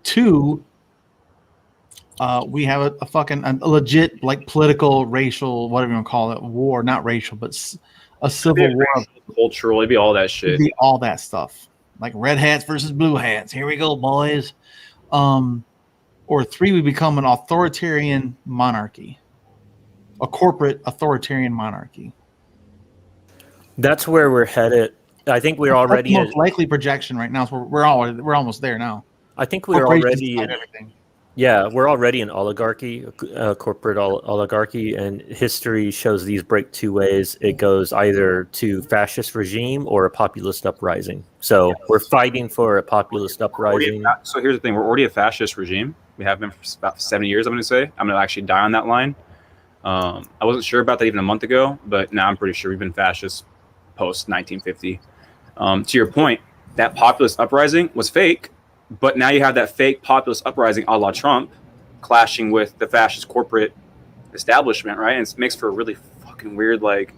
2, we have a legit, like, political, racial, whatever you want to call it, war, not racial, but a civil war. Cultural, it'd be all that shit. It'd be all that stuff. Like red hats versus blue hats. Here we go, boys. Or 3, we become an authoritarian monarchy, a corporate authoritarian monarchy. That's where we're headed. I think we're already. That's the most likely projection right now. So we're almost there now. I think we're already. Yeah, we're already an oligarchy, a corporate oligarchy, and history shows these break 2 ways. It goes either to fascist regime or a populist uprising. So we're fighting for a populist uprising. So here's the thing: we're already a fascist regime. We have been for about 70 years. I'm going to say. I'm going to actually die on that line. I wasn't sure about that even a month ago, but now I'm pretty sure we've been fascist post 1950. To your point, that populist uprising was fake. But now you have that fake populist uprising a la Trump clashing with the fascist corporate establishment, right? And it makes for a really fucking weird, it's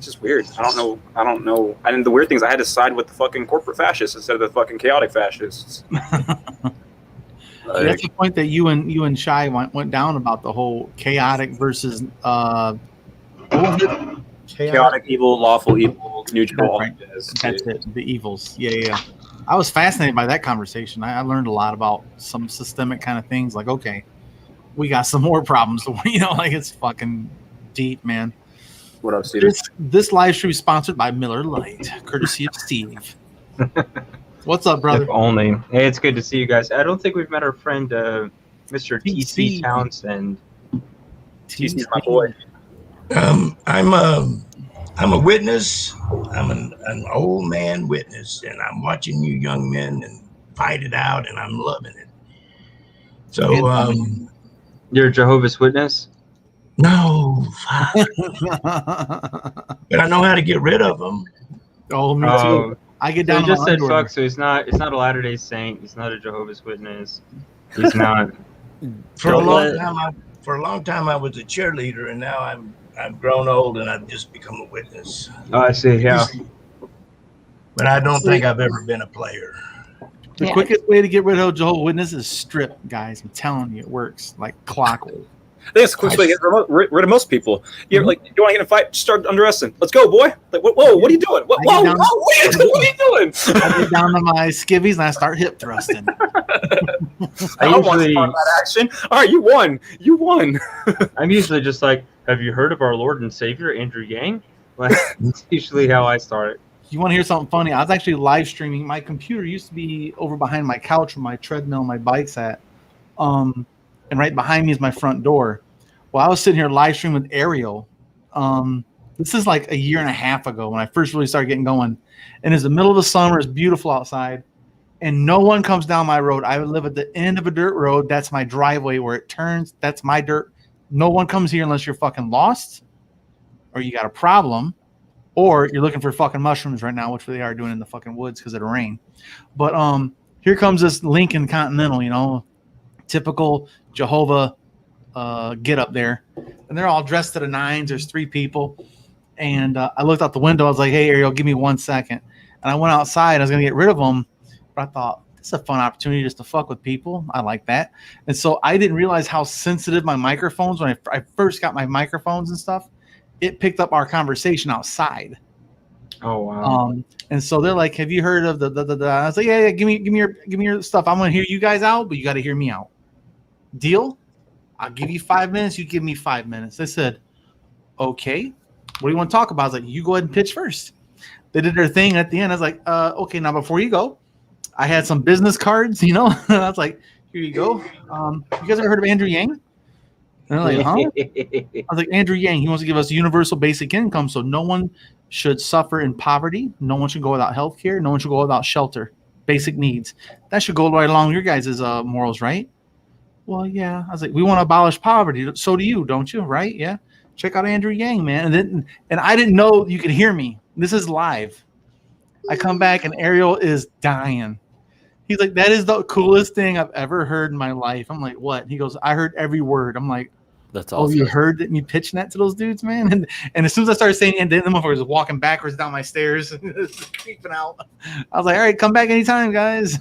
just weird. I don't know. And the weird thing is I had to side with the fucking corporate fascists instead of the fucking chaotic fascists. That's the point that you and Shai went down about, the whole chaotic versus what was it? Chaotic evil, lawful evil, neutral. That's it. The evils. Yeah. I was fascinated by that conversation. I learned a lot about some systemic kind of things. Like, okay, we got some more problems. Like, it's fucking deep, man. What up, Steve? This live stream is sponsored by Miller Lite, courtesy of Steve. What's up, brother? If only. Hey, it's good to see you guys. I don't think we've met our friend, Mr. TC Townsend. TC's my boy. I'm a witness. I'm an old man witness, and I'm watching you young men and fight it out, and I'm loving it. So, You're a Jehovah's Witness? No, but I know how to get rid of them. Oh, me too. I get down. So he just said fuck. So he's not a Latter-day Saint. He's not a Jehovah's Witness. He's not. For a long time, I was a cheerleader, and now I've grown old and I've just become a witness. Oh, I see. Yeah. But I don't think I've ever been a player. The quickest way to get rid of Jehovah's Witness is strip, guys. I'm telling you, it works like clockwork. I think it's the quickest way to get rid of most people. You want to get in a fight? Start under wrestling. Let's go, boy. Like, whoa, what are you doing? What are you doing? I get down to my skivvies and I start hip thrusting. I want to start that action. All right, you won. I'm usually just like, have you heard of our Lord and Savior, Andrew Yang? That's usually how I start. You want to hear something funny? I was actually live streaming. My computer used to be over behind my couch where my treadmill and my bike's at. And right behind me is my front door. Well, I was sitting here live streaming with Ariel. This is like a year and a half ago when I first really started getting going. And it's the middle of the summer. It's beautiful outside. And no one comes down my road. I live at the end of a dirt road. That's my driveway where it turns. That's my dirt. No one comes here unless you're fucking lost or you got a problem or you're looking for fucking mushrooms right now, which they are doing in the fucking woods because of the rain. But here comes this Lincoln Continental, typical Jehovah get up there. And they're all dressed to the nines. There's 3 people. And I looked out the window. I was like, "Hey, Ariel, give me 1 second." And I went outside. I was gonna get rid of them, but I thought this is a fun opportunity just to fuck with people. I like that. And so I didn't realize how sensitive my microphones when I first got my microphones and stuff. It picked up our conversation outside. Oh wow. And so they're like, "Have you heard of the?" I was like, "Yeah, give me your stuff. I'm gonna hear you guys out, but you got to hear me out. Deal? I'll give you 5 minutes. You give me 5 minutes." They said, "Okay, what do you want to talk about?" I was like, "You go ahead and pitch first." They did their thing at the end. I was like, "Okay, now before you go, I had some business cards, you know." I was like, "Here you go. You guys ever heard of Andrew Yang?" And they're like, "Huh?" I was like, "Andrew Yang, he wants to give us universal basic income so no one should suffer in poverty. No one should go without health care. No one should go without shelter. Basic needs. That should go right along your guys' morals, right?" "Well, yeah." I was like, "We want to abolish poverty. So do you, don't you? Right? Yeah. Check out Andrew Yang, man." And I didn't know you could hear me. This is live. I come back and Ariel is dying. He's like, "That is the coolest thing I've ever heard in my life." I'm like, "What?" He goes, "I heard every word." I'm like, That's "Oh, awesome. you heard that? Me pitching that to those dudes, man?" And as soon as I started saying, and then the motherfucker was walking backwards down my stairs, creeping out. I was like, "All right, come back anytime, guys."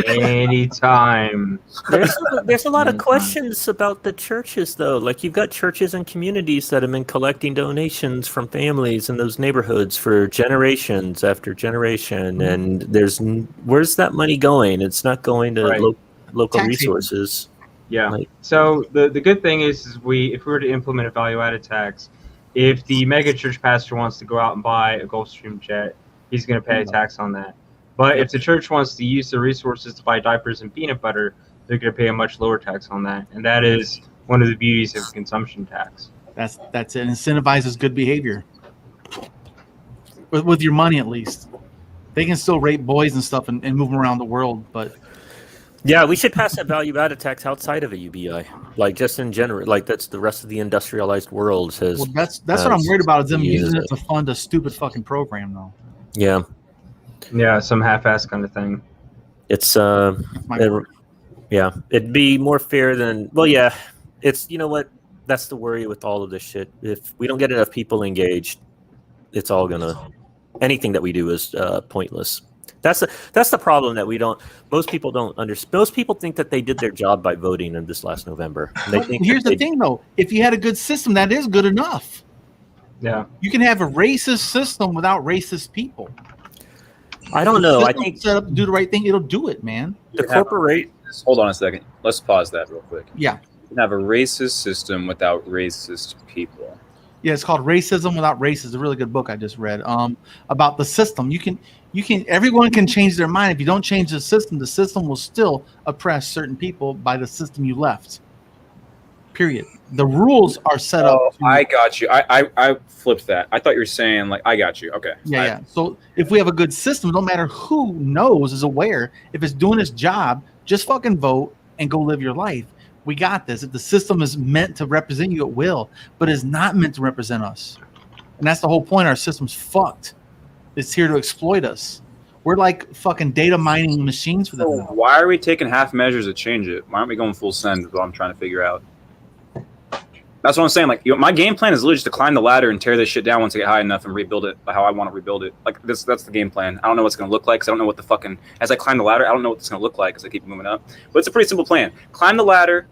Anytime. There's a lot of Mhm. questions about the churches, though. Like, you've got churches and communities that have been collecting donations from families in those neighborhoods for generations after generation, and where's that money going? It's not going to Right. local Tax haven. resources. Yeah. Like- So the good thing is if we were to implement a value-added tax, if the mega church pastor wants to go out and buy a Gulfstream jet, he's going to pay a tax on that. But if the church wants to use the resources to buy diapers and peanut butter, they're going to pay a much lower tax on that. And that is one of the beauties of consumption tax. That's it. Incentivizes good behavior with your money, at least. They can still rape boys and stuff and move them around the world, but Yeah, we should pass that value-added tax outside of a UBI, like just in general. Like, that's the rest of the industrialized world says. well, that's what I'm worried about is them use using it it. to fund a stupid fucking program, though. Yeah, Yeah, some half-ass kind of thing. it's My worry. yeah, it'd be more fair than. Well, yeah, it's, you know what? That's the worry with all of this shit. If we don't get enough people engaged, it's all gonna. Anything that we do is pointless. That's the problem that we don't. Most people don't understand. Most people think that they did their job by voting in this last November. They But think here's that the thing, though. If you had a good system, that is good enough. Yeah. You can have a racist system without racist people. I don't know. I System think set up to do the right thing. It'll do it, man. the corporate. Just hold on a second. Let's pause that real quick. Yeah. You can have a racist system without racist people. Yeah, it's called Racism Without Race. It's a really good book I just read about the system. You can everyone can change their mind. If you don't change the system will still oppress certain people by the system you left. Period. The rules are set up. Oh, I got you. I flipped that. I thought you were saying, like, I got you. Okay. Yeah. So if we have a good system, no matter who knows, is aware, if it's doing its job, just fucking vote and go live your life. We got this. If the system is meant to represent you, it will, but it's not meant to represent us. And that's the whole point. Our system's fucked. It's here to exploit us. We're like fucking data mining machines for them So now. why are we taking half measures to change it? Why aren't we going full send? Is what I'm trying to figure out. That's what I'm saying. Like, my game plan is literally just to climb the ladder and tear this shit down once I get high enough and rebuild it how I want to rebuild it. Like, that's the game plan. I don't know what's going to look like because I don't know what the fucking, as I climb the ladder, I don't know what it's going to look like as I keep moving up. But it's a pretty simple plan. Climb the ladder,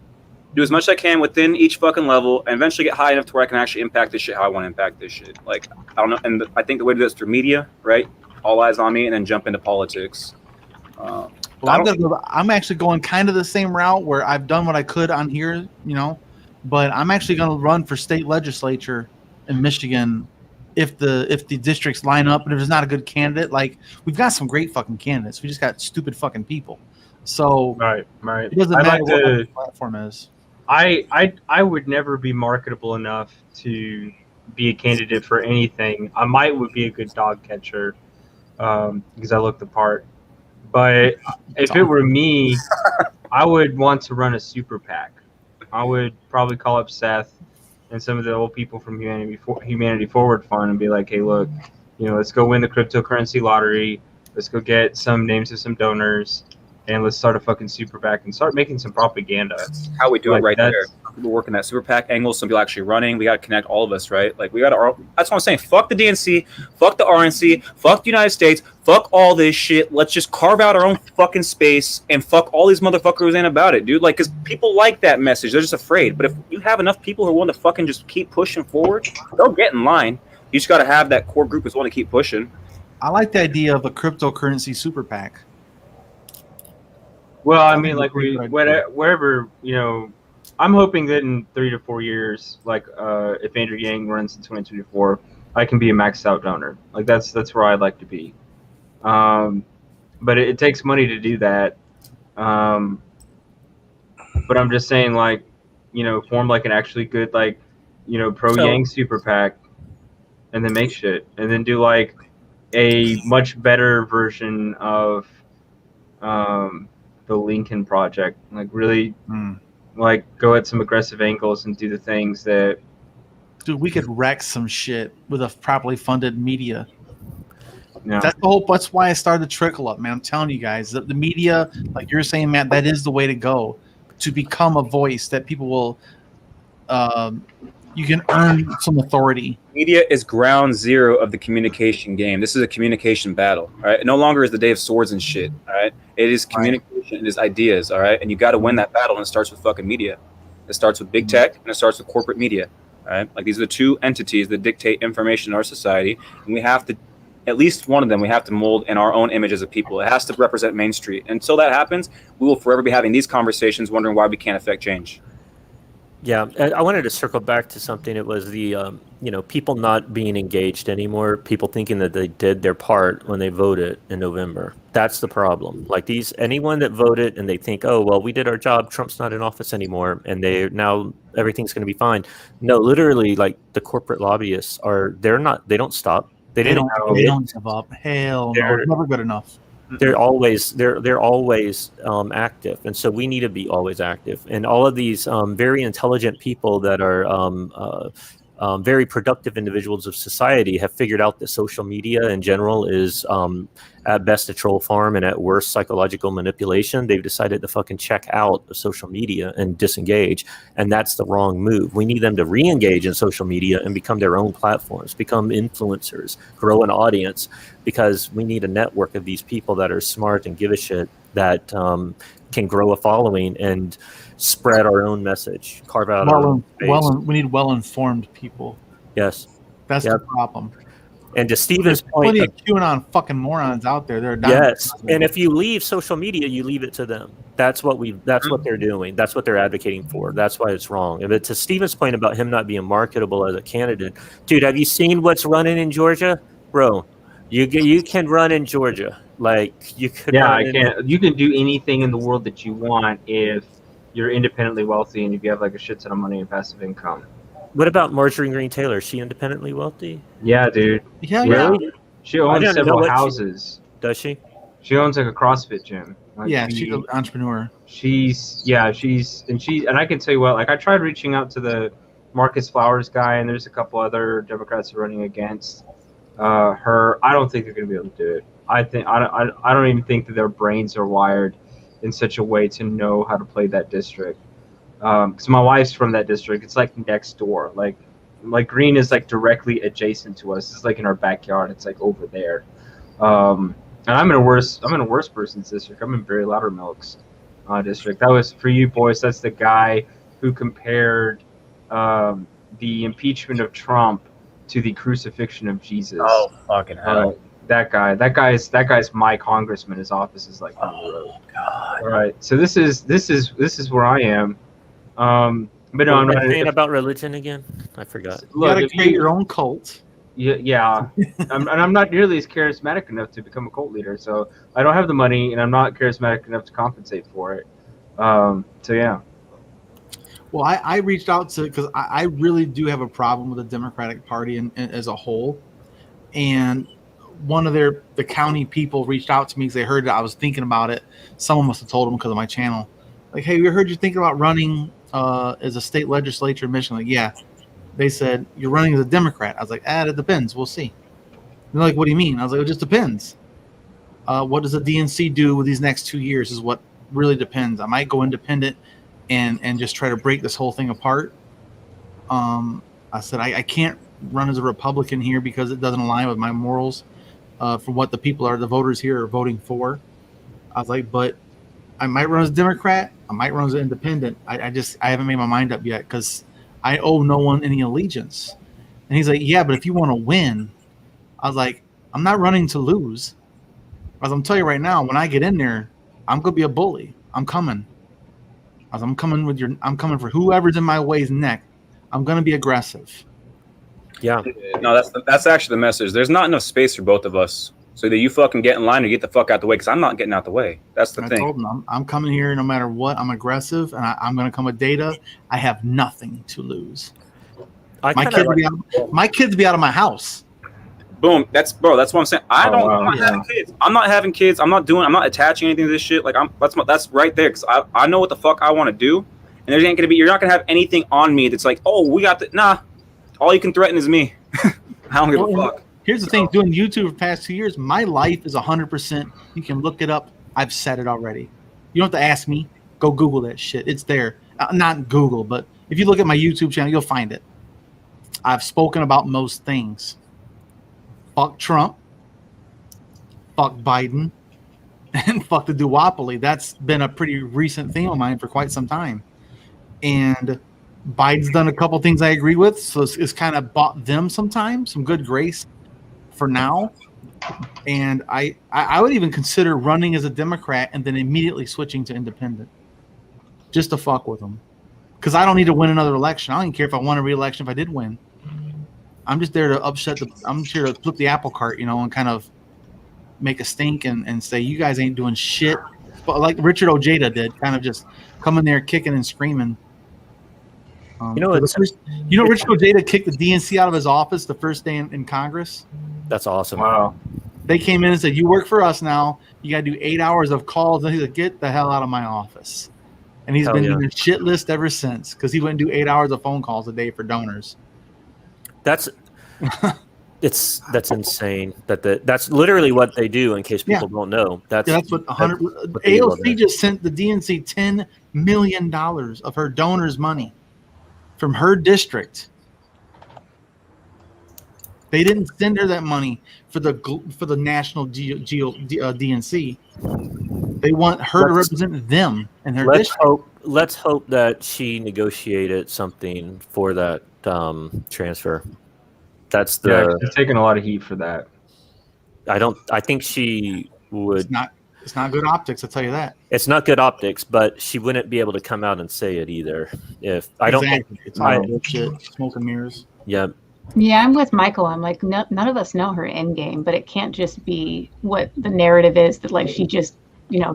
do as much as I can within each fucking level, and eventually get high enough to where I can actually impact this shit how I want to impact this shit. Like, I don't know. And I think the way to do this is through media, right? All eyes on me, and then jump into politics. Well, I'm actually going kind of the same route where I've done what I could on here, but I'm actually going to run for state legislature in Michigan if the districts line up and if there's not a good candidate. Like, we've got some great fucking candidates. We just got stupid fucking people. So Right. it doesn't I'd matter like what to- the platform is. I would never be marketable enough to be a candidate for anything. I would be a good dog catcher because I look the part. But if it were me, I would want to run a super PAC. I would probably call up Seth and some of the old people from Humanity Forward Fund and be like, hey, look, let's go win the cryptocurrency lottery. Let's go get some names of some donors. And let's start a fucking super PAC and start making some propaganda. How we do it right there. people working that super PAC angle, some people actually running. We got to connect all of us, right? Like we got to. That's what I'm saying. Fuck the DNC, fuck the RNC, fuck the United States, fuck all this shit. Let's just carve out our own fucking space and fuck all these motherfuckers who ain't about it, dude. Like, because people like that message. They're just afraid. But if you have enough people who want to fucking just keep pushing forward, they'll get in line. You just got to have that core group who's want to keep pushing. I like the idea of a cryptocurrency super PAC. Well, I mean, like wherever, you know, I'm hoping that in 3 to 4 years, like if Andrew Yang runs in 2024, I can be a maxed out donor. Like that's where I'd like to be. But it takes money to do that. But I'm just saying, like, you know, form like an actually good, like, you know, pro Yang super PAC, and then make shit, and then do like a much better version of the Lincoln Project. Like really, like go at some aggressive angles and do the things that. Dude, we could wreck some shit with a properly funded media. Yeah. That's the whole. That's why I started the trickle up, man. I'm telling you guys, the media, like you're saying, Matt, that is the way to go to become a voice that people will. You can earn some authority. Media is ground zero of the communication game. This is a communication battle, all right? It no longer is the day of swords and shit, all right? It is communication, it is ideas, all right? And you got to win that battle, and it starts with fucking media. It starts with big tech, and it starts with corporate media, all right? Like, these are the two entities that dictate information in our society, and we have to, at least one of them, we have to mold in our own image as a people. It has to represent Main Street. Until that happens, we will forever be having these conversations, wondering why we can't affect change. Yeah, I wanted to circle back to something. It was the, you know, people not being engaged anymore, people thinking that they did their part when they voted in November. That's the problem. Like anyone that voted and they think, oh, well, we did our job, Trump's not in office anymore, and now everything's going to be fine. No, literally, like the corporate lobbyists they don't stop. They don't give up. Hell no, it's never good enough. They're always active, and so we need to be always active. And all of these very intelligent people that are very productive individuals of society have figured out that social media in general is at best a troll farm and at worst psychological manipulation. They've decided to fucking check out of social media and disengage, and that's the wrong move. We need them to re-engage in social media and become their own platforms, become influencers, grow an audience, because we need a network of these people that are smart and give a shit, that can grow a following and spread our own message, carve out our own space. We need well-informed people. Yes. That's the problem. And to Steven's point, plenty of QAnon fucking morons out there. They're yes. And if you leave social media, you leave it to them. That's what they're doing. That's what they're advocating for. That's why it's wrong. But to Steven's point about him not being marketable as a candidate, dude, have you seen what's running in Georgia, bro? You can run in Georgia. Like you could. Yeah, I can. You can do anything in the world that you want if you're independently wealthy and if you have like a shit ton of money and passive income. What about Marjorie Greene Taylor? Is she independently wealthy? Yeah, dude. Yeah, really? She owns several houses. Does she? She owns like a CrossFit gym. Like yeah, she's an entrepreneur. And I can tell you what, like I tried reaching out to the Marcus Flowers guy, and there's a couple other Democrats running against her. I don't think they're going to be able to do it. I don't even think that their brains are wired in such a way to know how to play that district. Because my wife's from that district. It's like next door. Like Green is like directly adjacent to us. It's like in our backyard. It's like over there. And I'm in a worse person's district. I'm in Barry Loudermilk's district. That was for you boys. That's the guy who compared the impeachment of Trump to the crucifixion of Jesus. Oh fucking hell! That guy's my congressman. His office is like on the road. God. All right. So this is where I am. But no, I'm not saying about religion again. I forgot. You gotta create your own cult. Yeah. I'm not nearly as charismatic enough to become a cult leader, so I don't have the money, and I'm not charismatic enough to compensate for it. So yeah. Well, I reached out to, because I really do have a problem with the Democratic Party as a whole, and one of the county people reached out to me because they heard that I was thinking about it. Someone must have told them because of my channel, like, "Hey, we heard you're thinking about running as a state legislature in Michigan." Like, yeah. They said, "You're running as a Democrat." I was like, "It depends. We'll see." They're like, "What do you mean?" I was like, "It just depends. What does the DNC do with these next 2 years is what really depends. I might go independent and just try to break this whole thing apart. I said I can't run as a Republican here because it doesn't align with my morals for what the voters here are voting for. I was like, but I might run as a Democrat. I might run as an independent. I haven't made my mind up yet because I owe no one any allegiance. And he's like, yeah, but if you want to win, I was like, I'm not running to lose. As I'm telling you right now, when I get in there, I'm gonna be a bully. I'm coming. I'm coming for whoever's in my way's neck. I'm gonna be aggressive. Yeah. No, that's actually the message. There's not enough space for both of us. So either you fucking get in line or get the fuck out the way, because I'm not getting out the way. That's the I thing. told him, I'm coming here no matter what. I'm aggressive, and I'm gonna come with data. I have nothing to lose. My kids be out of my house. Boom. That's what I'm saying. I'm not having kids. I'm not having kids. I'm not attaching anything to this shit. Like that's right there. Cause I know what the fuck I want to do. And you're not going to have anything on me. That's like, oh, we got all you can threaten is me. I don't give a fuck. Here's the thing, doing YouTube for the past 2 years, my life is 100%. You can look it up. I've said it already. You don't have to ask me. Go Google that shit. It's there. Not Google, but if you look at my YouTube channel, you'll find it. I've spoken about most things. Fuck Trump, fuck Biden, and fuck the duopoly. That's been a pretty recent thing of mine for quite some time. And Biden's done a couple things I agree with, so it's kind of bought them some good grace for now. And I would even consider running as a Democrat and then immediately switching to independent, just to fuck with them. Because I don't need to win another election. I don't even care if I won a re-election if I did win. I'm just there to I'm here to flip the apple cart, and kind of make a stink and say, you guys ain't doing shit. But like Richard Ojeda did, kind of just come in there kicking and screaming. Richard Ojeda kicked the DNC out of his office the first day in Congress. That's awesome. Wow. They came in and said, you work for us now. You got to do 8 hours of calls. And he's like, get the hell out of my office. And he's been doing a shit list ever since because he wouldn't do 8 hours of phone calls a day for donors. That's insane. That's literally what they do. In case people don't know, that's what AOC just sent the DNC $10 million of her donors' money from her district. They didn't send her that money for the national DNC. They want her to represent them in her district. Let's hope that she negotiated something for that transfer. That's she's taking a lot of heat for that. I think she would. It's not good optics, I'll tell you that. It's not good optics, but she wouldn't be able to come out and say it either. I don't think it's all bullshit, smoke and mirrors. Yeah. Yeah, I'm with Michael. I'm like, none of us know her end game, but it can't just be what the narrative is that like she just,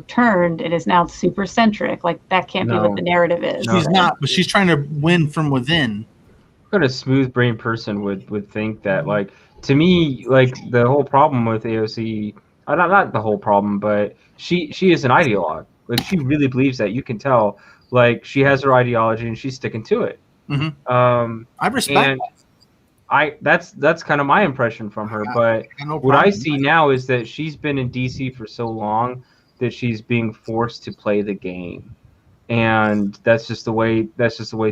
turned and is now super centric. Like that can't be what the narrative is. She's not, but she's trying to win from within. A smooth brain person would think that, like, to me, like the whole problem with AOC, not the whole problem, but she is an ideologue. Like she really believes that. You can tell, like she has her ideology and she's sticking to it. Mm-hmm. I respect. And that's kind of my impression from her. But what I see now is that she's been in DC for so long that she's being forced to play the game, and that's just the way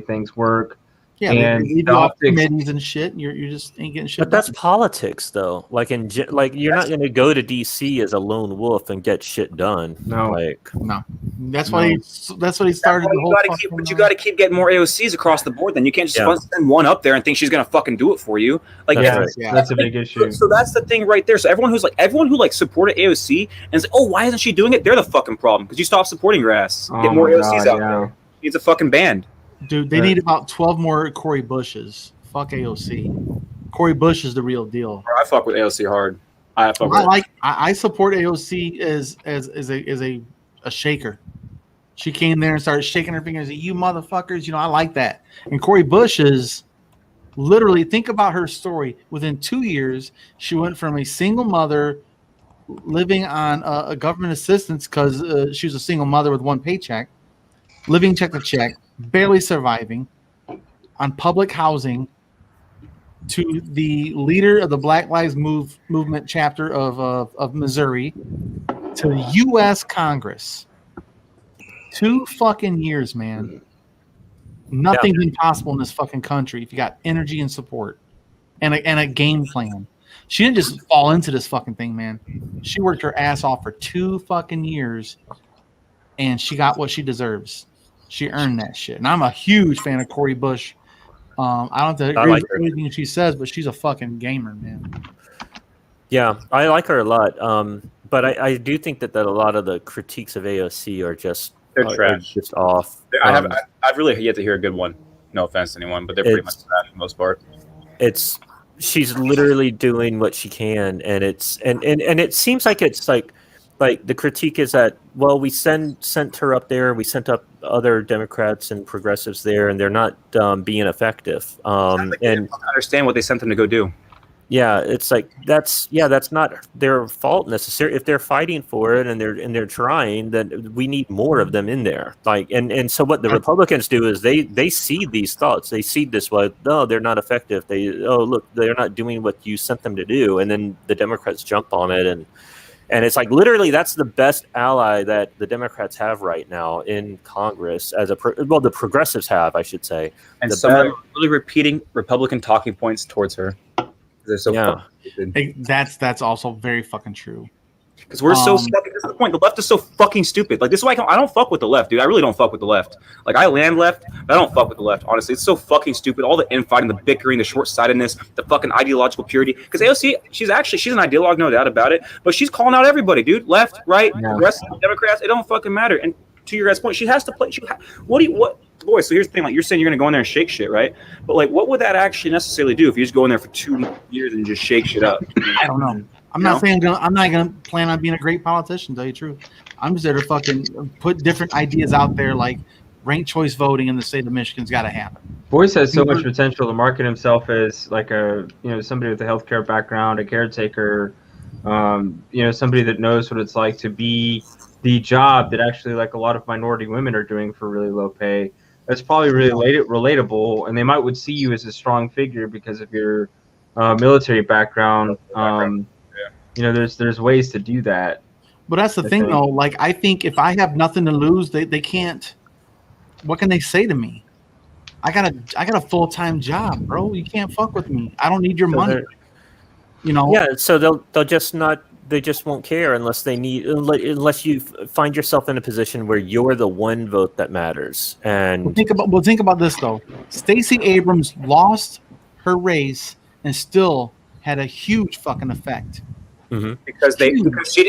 things work. Yeah, and they leave you off committees and shit. And you just ain't getting shit. But that's politics, though. Like you're not going to go to DC as a lone wolf and get shit done. No, no. That's why he started the whole. You got to keep getting more AOCs across the board. Then you can't just send one up there and think she's going to fucking do it for you. Like that's a big issue. So that's the thing right there. So everyone who supported AOC and is like, oh, why isn't she doing it? They're the fucking problem because you stop supporting your ass. Get more AOCs out there. It's a fucking band. Dude, they need about 12 more Cori Bushes. Fuck AOC. Cori Bush is the real deal. I fuck with AOC hard. I support AOC as a shaker. She came there and started shaking her fingers at you motherfuckers. I like that. And Cori Bush is literally, think about her story. Within 2 years, she went from a single mother living on a government assistance because she was a single mother with one paycheck, living check to check, barely surviving on public housing, to the leader of the Black Lives Movement chapter of Missouri, to the U.S. Congress. 2 fucking years, man. Nothing's impossible in this fucking country if you got energy and support and a game plan. She didn't just fall into this fucking thing, man. She worked her ass off for 2 fucking years, and she got what she deserves. She earned that shit. And I'm a huge fan of Cori Bush. I don't have to agree with anything she says, but she's a fucking gamer, man. Yeah, I like her a lot. But I do think that a lot of the critiques of AOC are just just off. I've really yet to hear a good one. No offense to anyone, but they're pretty much trash for the most part. She's literally doing what she can, and it seems like it's like the critique is that, well, we sent her up there, we sent up other Democrats and progressives there, and they're not being effective. And they don't understand what they sent them to go do. Yeah, it's like that's not their fault necessarily. If they're fighting for it and they're trying, then we need more of them in there. Like and so what the Republicans do is they see these thoughts, they see this way. No, they're not effective. Look, they're not doing what you sent them to do, and then the Democrats jump on it and it's like literally that's the best ally that the Democrats have right now in Congress the progressives have, I should say. And some of them are really repeating Republican talking points towards her. They're so fucking stupid. That's also very fucking true. Because we're so fucking. This is the point. The left is so fucking stupid. Like, this is why I don't fuck with the left, dude. I really don't fuck with the left. Like, I land left, but I don't fuck with the left. Honestly, it's so fucking stupid. All the infighting, the bickering, the short-sightedness, the fucking ideological purity. Because AOC, she's an ideologue, no doubt about it. But she's calling out everybody, dude. Left, right, progressive, Democrats. It don't fucking matter. And to your guys' point, she has to play. Boy, so here's the thing. Like, you're saying you're gonna go in there and shake shit, right? But like, what would that actually necessarily do if you just go in there for 2 years and just shake shit up? I don't know. I'm not gonna plan on being a great politician, to tell you the truth. I'm just there to fucking put different ideas out there, like ranked choice voting in the state of Michigan's got to happen. Boyce has so much potential to market himself as like somebody with a healthcare background, a caretaker, somebody that knows what it's like to be the job that actually like a lot of minority women are doing for really low pay. That's probably really relatable, and they would see you as a strong figure because of your military background. There's ways to do that. But that's the thing, though. Like, I think if I have nothing to lose, they can't. What can they say to me? I got a full-time job, bro. You can't fuck with me. I don't need your money. Yeah. So they'll just not. They just won't care unless unless you find yourself in a position where you're the one vote that matters. And think about this though. Stacey Abrams lost her race and still had a huge fucking effect. Mm-hmm.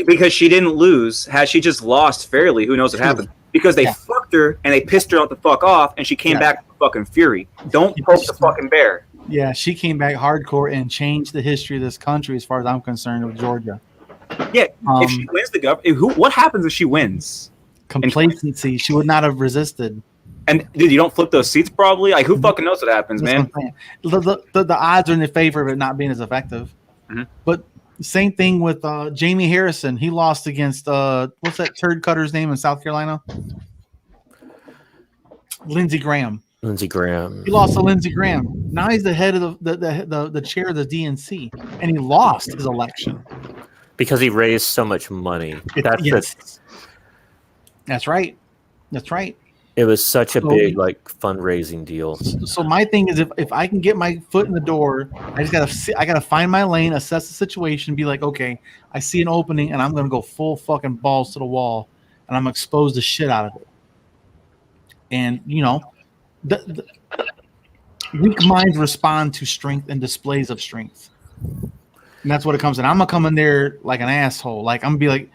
Because she didn't lose. Had she just lost fairly, who knows what happened? Because they fucked her and they pissed her out the fuck off, and she came back with fucking fury. Don't poke the fucking bear. Yeah, she came back hardcore and changed the history of this country, as far as I'm concerned, with Georgia. Yeah, if she wins the government, what happens if she wins? Complacency. She would not have resisted. And dude, you don't flip those seats probably. Like, who fucking knows what happens, man? The odds are in the favor of it not being as effective. Mm-hmm. But same thing with Jamie Harrison. He lost against what's that turd cutter's name in South Carolina? Lindsey Graham. He lost to Lindsey Graham. Now he's the head of the chair of the DNC, and he lost his election because he raised so much money. That's right. It was such a big fundraising deal. So my thing is, if I can get my foot in the door, I gotta find my lane, assess the situation, be like, okay, I see an opening, and I'm gonna go full fucking balls to the wall, and I'm expose the shit out of it. And the weak minds respond to strength and displays of strength, and that's what it comes in. I'm gonna come in there like an asshole, like I'm gonna be like,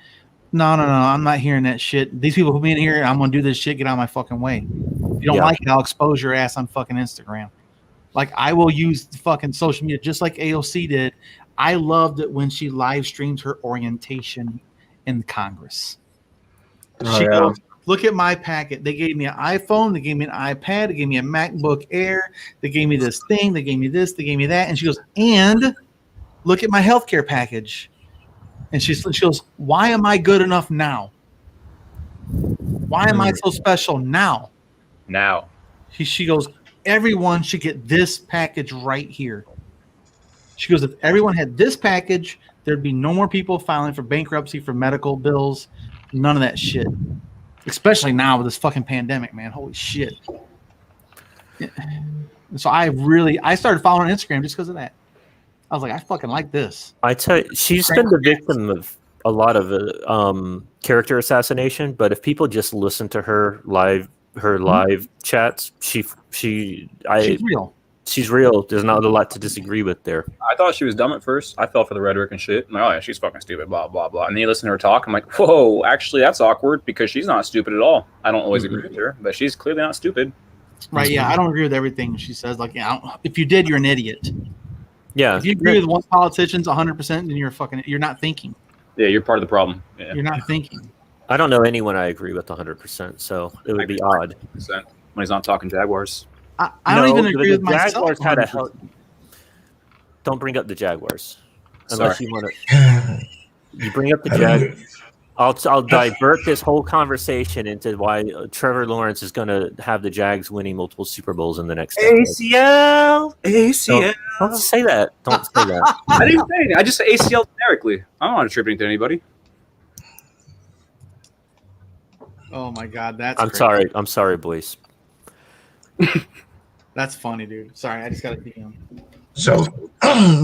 no, I'm not hearing that shit. These people put me in here, and I'm gonna do this shit. Get out of my fucking way. If you don't like it, I'll expose your ass on fucking Instagram. Like, I will use the fucking social media just like AOC did. I loved it when she live streamed her orientation in Congress. She goes, look at my packet. They gave me an iPhone. They gave me an iPad. They gave me a MacBook Air. They gave me this thing. They gave me this. They gave me that. And she goes, and look at my healthcare package. And she goes, why am I good enough now? Why am I so special now? She goes, everyone should get this package right here. She goes, if everyone had this package, there'd be no more people filing for bankruptcy, for medical bills, none of that shit. Especially now with this fucking pandemic, man. Holy shit. So I started following her on Instagram just because of that. I was like, I fucking like this. I tell you, she's been the victim of a lot of character assassination. But if people just listen to her live chats, she's real. She's real. There's not a lot to disagree with there. I thought she was dumb at first. I fell for the rhetoric and shit. I'm like, oh yeah, she's fucking stupid, blah, blah, blah. And then you listen to her talk, I'm like, whoa, actually that's awkward because she's not stupid at all. I don't always agree with her, but she's clearly not stupid. Right, yeah. I don't agree with everything she says. Like, if you did, you're an idiot. Yeah. If you agree with one politician 100%, then you're not thinking. Yeah, you're part of the problem. Yeah. You're not thinking. I don't know anyone I agree with 100%, so it would be odd. 100% when he's not talking Jaguars. I don't even agree with myself. Jaguars don't bring up the Jaguars unless Sorry. you want to. You bring up the Jaguars. I'll divert this whole conversation into why Trevor Lawrence is going to have the Jags winning multiple Super Bowls in the next decade. ACL. Don't say that. Don't say that. I didn't say anything. I just said ACL generically. I don't want to attribute it to anybody. Oh my God, that's. I'm crazy. sorry. I'm sorry, boys. That's funny, dude. Sorry, I just got to keep going. So,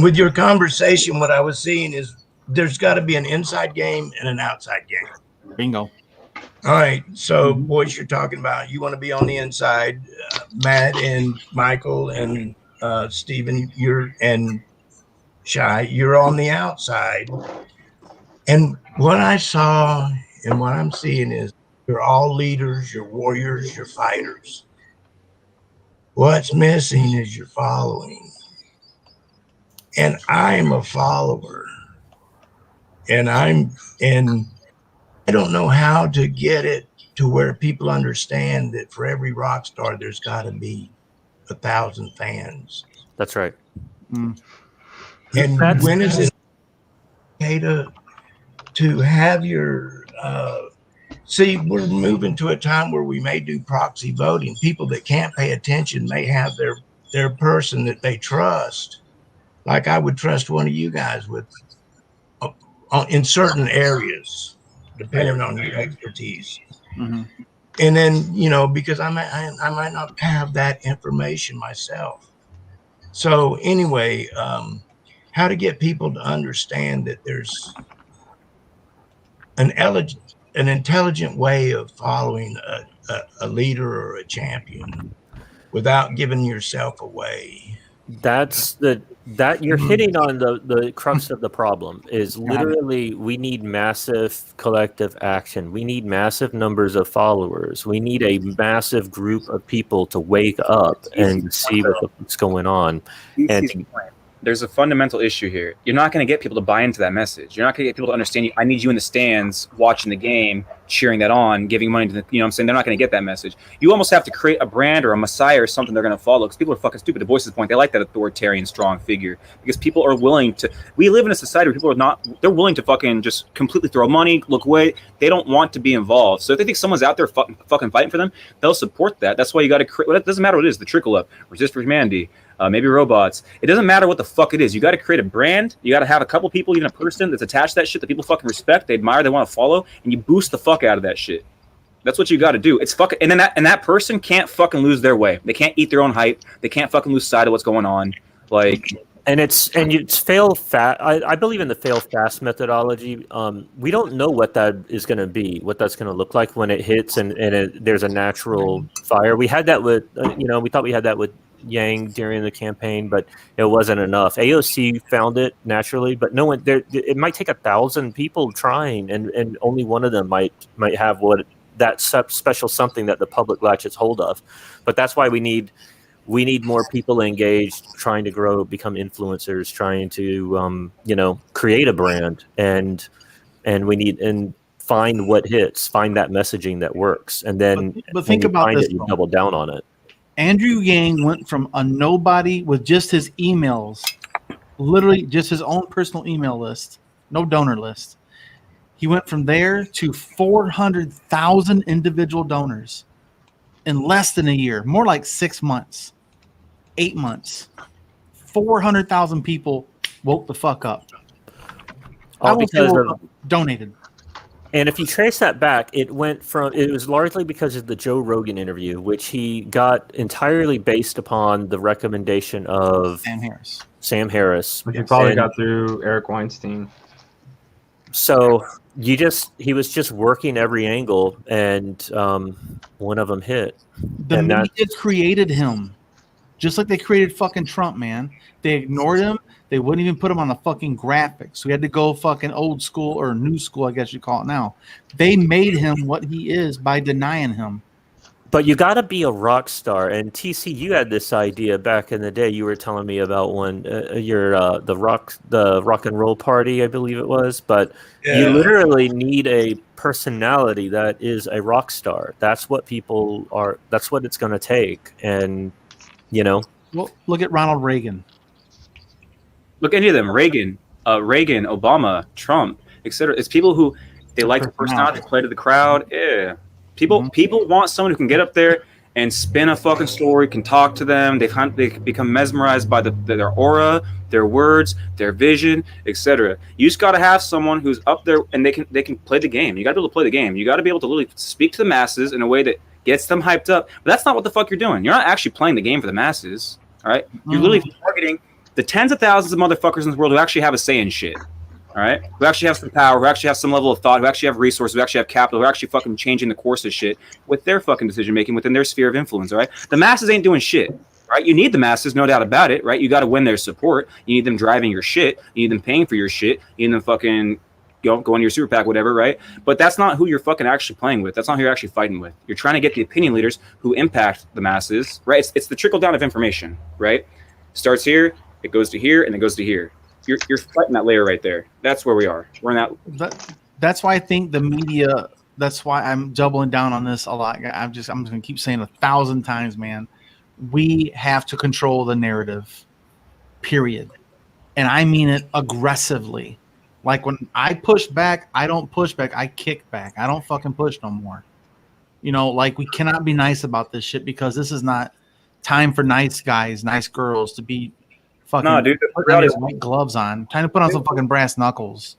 with your conversation, what I was seeing is there's got to be an inside game and an outside game. Bingo. All right. So, boys, you're talking about you want to be on the inside. Matt and Michael and Stephen, and Shy, you're on the outside. And what I saw and what I'm seeing is you're all leaders, you're warriors, you're fighters. What's missing is your following. And I'm a follower. And I don't know how to get it to where people understand that for every rock star, there's got to be 1,000 fans. That's right. And when is it okay to have your see, we're moving to a time where we may do proxy voting. People that can't pay attention may have their person that they trust. Like I would trust one of you guys with in certain areas, depending on your expertise. Mm-hmm. And then, because I might not have that information myself. So anyway, how to get people to understand that there's an intelligent way of following a leader or a champion without giving yourself away. That you're hitting on the crux of the problem is literally we need massive collective action. We need massive numbers of followers. We need a massive group of people to wake up and see what's going on. And there's a fundamental issue here. You're not going to get people to buy into that message. You're not going to get people to understand. I need you in the stands watching the game, cheering that on, giving money to the, what I'm saying? They're not going to get that message. You almost have to create a brand or a messiah or something they're going to follow because people are fucking stupid. To Boyce's point, they like that authoritarian, strong figure because people are willing to. We live in a society where people are not. They're willing to fucking just completely throw money, look away. They don't want to be involved. So if they think someone's out there fucking fighting for them, they'll support that. That's why you got to create. Well, it doesn't matter what it is. The trickle up, resist for humanity. Maybe robots. It doesn't matter what the fuck it is. You got to create a brand. You got to have a couple people, even a person that's attached to that shit that people fucking respect, they admire, they want to follow, and you boost the fuck out of that shit. That's what you got to do. It's fucking, and then that person can't fucking lose their way. They can't eat their own hype. They can't fucking lose sight of what's going on. It's fail fast. I believe in the fail fast methodology. We don't know what that is going to be, what that's going to look like when it hits, and there's a natural fire. We had that with, we thought we had that with Yang during the campaign, but it wasn't enough. AOC found it naturally, but no one there. It might take 1,000 people trying, and only one of them might have that special something that the public latches hold of. But that's why we need more people engaged, trying to grow, become influencers, trying to create a brand, and we need and find what hits, find that messaging that works, and then but think about this. You double down on it. Andrew Yang went from a nobody with just his emails, literally just his own personal email list, no donor list. He went from there to 400,000 individual donors in less than a year, more like 6 months, 8 months. 400,000 people woke the fuck up. All because of donated. And if you trace that back, it was largely because of the Joe Rogan interview, which he got entirely based upon the recommendation of Sam Harris. Which he probably got through Eric Weinstein. So he was just working every angle, and one of them hit. The media created him, just like they created fucking Trump, man. They ignored him. They wouldn't even put him on the fucking graphics. We had to go fucking old school or new school, I guess you call it now. They made him what he is by denying him. But you got to be a rock star. And TC, you had this idea back in the day. You were telling me about when the rock and roll party, I believe it was. But you literally need a personality that is a rock star. That's what people are. That's what it's going to take. And well, look at Ronald Reagan. Look at any of them. Reagan, Obama, Trump, etc. It's people who they like the personality, play to the crowd. Yeah. People want someone who can get up there and spin a fucking story, can talk to them. They become mesmerized by their aura, their words, their vision, etc. You just got to have someone who's up there and they can play the game. You got to be able to play the game. You got to be able to literally speak to the masses in a way that gets them hyped up. But that's not what the fuck you're doing. You're not actually playing the game for the masses. All right, you're literally targeting the tens of thousands of motherfuckers in this world who actually have a say in shit. All right, who actually have some power, who actually have some level of thought, who actually have resources, who actually have capital, who are actually fucking changing the course of shit with their fucking decision making within their sphere of influence. All right, the masses ain't doing shit. Right, you need the masses, no doubt about it. Right, you got to win their support. You need them driving your shit. You need them paying for your shit. You need them fucking go into your super PAC, whatever. Right, but that's not who you're fucking actually playing with. That's not who you're actually fighting with. You're trying to get the opinion leaders who impact the masses. Right, it's the trickle down of information. Right, starts here, it goes to here, and it goes to here. You're fighting that layer right there. That's where we are. We're in that. That's why I think the media. That's why I'm doubling down on this a lot. I'm just going to keep saying 1,000 times, man. We have to control the narrative. Period. And I mean it aggressively. Like when I push back, I don't push back. I kick back. I don't fucking push no more. Like we cannot be nice about this shit because this is not time for nice guys, nice girls to be. Fucking dude, putting his white gloves on, trying to put on some fucking brass knuckles.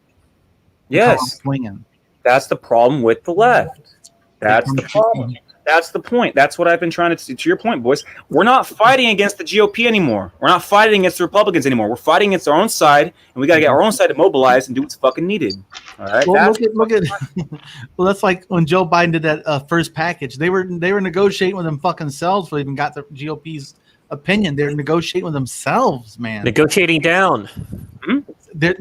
Yes, swinging. That's the problem with the left. That's the problem. That's the point. That's what I've been trying to your point, boys. We're not fighting against the GOP anymore. We're not fighting against the Republicans anymore. We're fighting against our own side, and we got to get our own side to mobilize and do what's fucking needed. All right. Well, look at. Well, that's like when Joe Biden did that first package. They were negotiating with them fucking selves before they even got the GOP's opinion. They're negotiating with themselves, man. Negotiating down.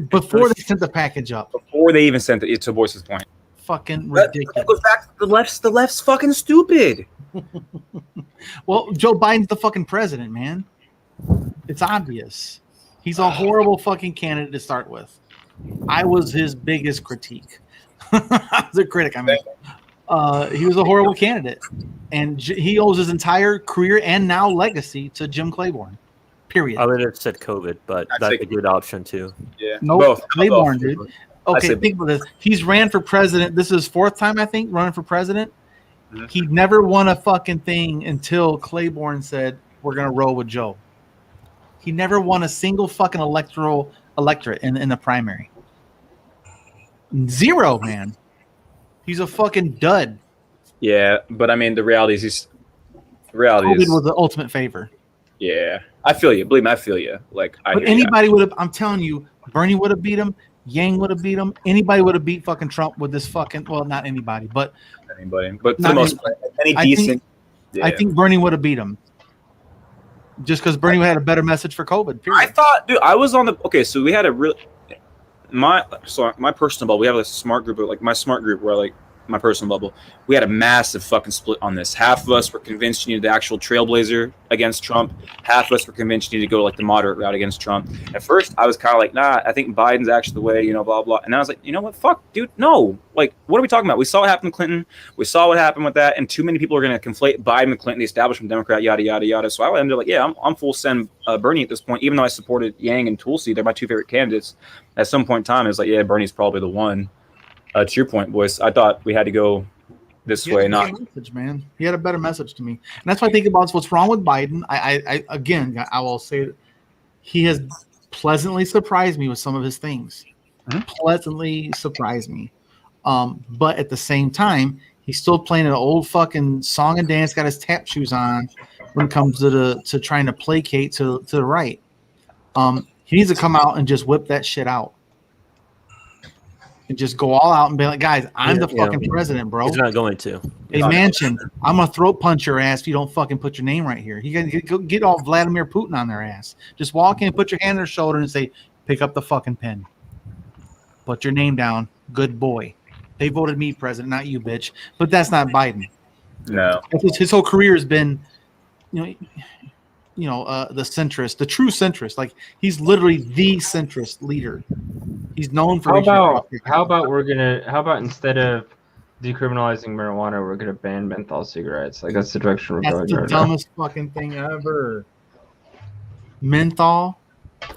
Before they sent the package up. Before they even sent it to Boyce's point. Fucking ridiculous. That goes back to the left's fucking stupid. Well, Joe Biden's the fucking president, man. It's obvious. He's a horrible fucking candidate to start with. I was his biggest critique. I was a critic, I mean. He was a horrible candidate. And he owes his entire career and now legacy to Jim Claiborne. Period. I would have said COVID, but that's a good option too. Yeah. No, nope, Claiborne, dude. Okay, think about this. He's ran for president. This is his 4th time, I think, running for president. Mm-hmm. He never won a fucking thing until Claiborne said, we're going to roll with Joe. He never won a single fucking electorate in the primary. 0, man. He's a fucking dud. Yeah, but I mean, the reality is COVID was the ultimate favor. Yeah, I feel you. Believe me, I feel you. Like, but anybody would have. I'm telling you, Bernie would have beat him. Yang would have beat him. Anybody would have beat fucking Trump with this fucking. Well, not anybody, but for the most part, any decent. I think Bernie would have beat him. Just because Bernie had a better message for COVID. Period. I thought, dude, I was on the. Okay, so we had a real. My personal bubble. We have a smart group, my smart group, where my personal bubble, we had a massive fucking split on this. Half of us were convinced you needed the actual trailblazer against Trump. Half of us were convinced you needed to go the moderate route against Trump. At first, I was kind of nah, I think Biden's actually the way, blah, blah. And I was like, you know what? Fuck, dude, no. What are we talking about? We saw what happened to Clinton. We saw what happened with that. And too many people are going to conflate Biden and Clinton, the establishment Democrat, yada, yada, yada. So I ended up I'm full send Bernie at this point, even though I supported Yang and Tulsi. They're my 2 favorite candidates. At some point in time, it's Bernie's probably the one. To your point, boys, I thought we had to go this way. Not message, man. He had a better message to me, and that's why I think about what's wrong with Biden. I will say that he has pleasantly surprised me with some of his things. Pleasantly surprised me. But at the same time, he's still playing an old fucking song and dance, got his tap shoes on when it comes to trying to placate to the right. He needs to come out and just whip that shit out. And just go all out and be like, guys, I'm the fucking president, bro. He's not going to. Hey, Manchin, I'm gonna throat punch your ass if you don't fucking put your name right here. You gotta get all Vladimir Putin on their ass. Just walk in, put your hand on their shoulder, and say, "Pick up the fucking pen. Put your name down. Good boy." They voted me president, not you, bitch. But that's not Biden. No. His whole career has been, the centrist, the true centrist. Like he's literally the centrist leader. He's known for. How about instead of decriminalizing marijuana, we're gonna ban menthol cigarettes? Like that's the direction we're going. That's the dumbest fucking thing ever. Menthol.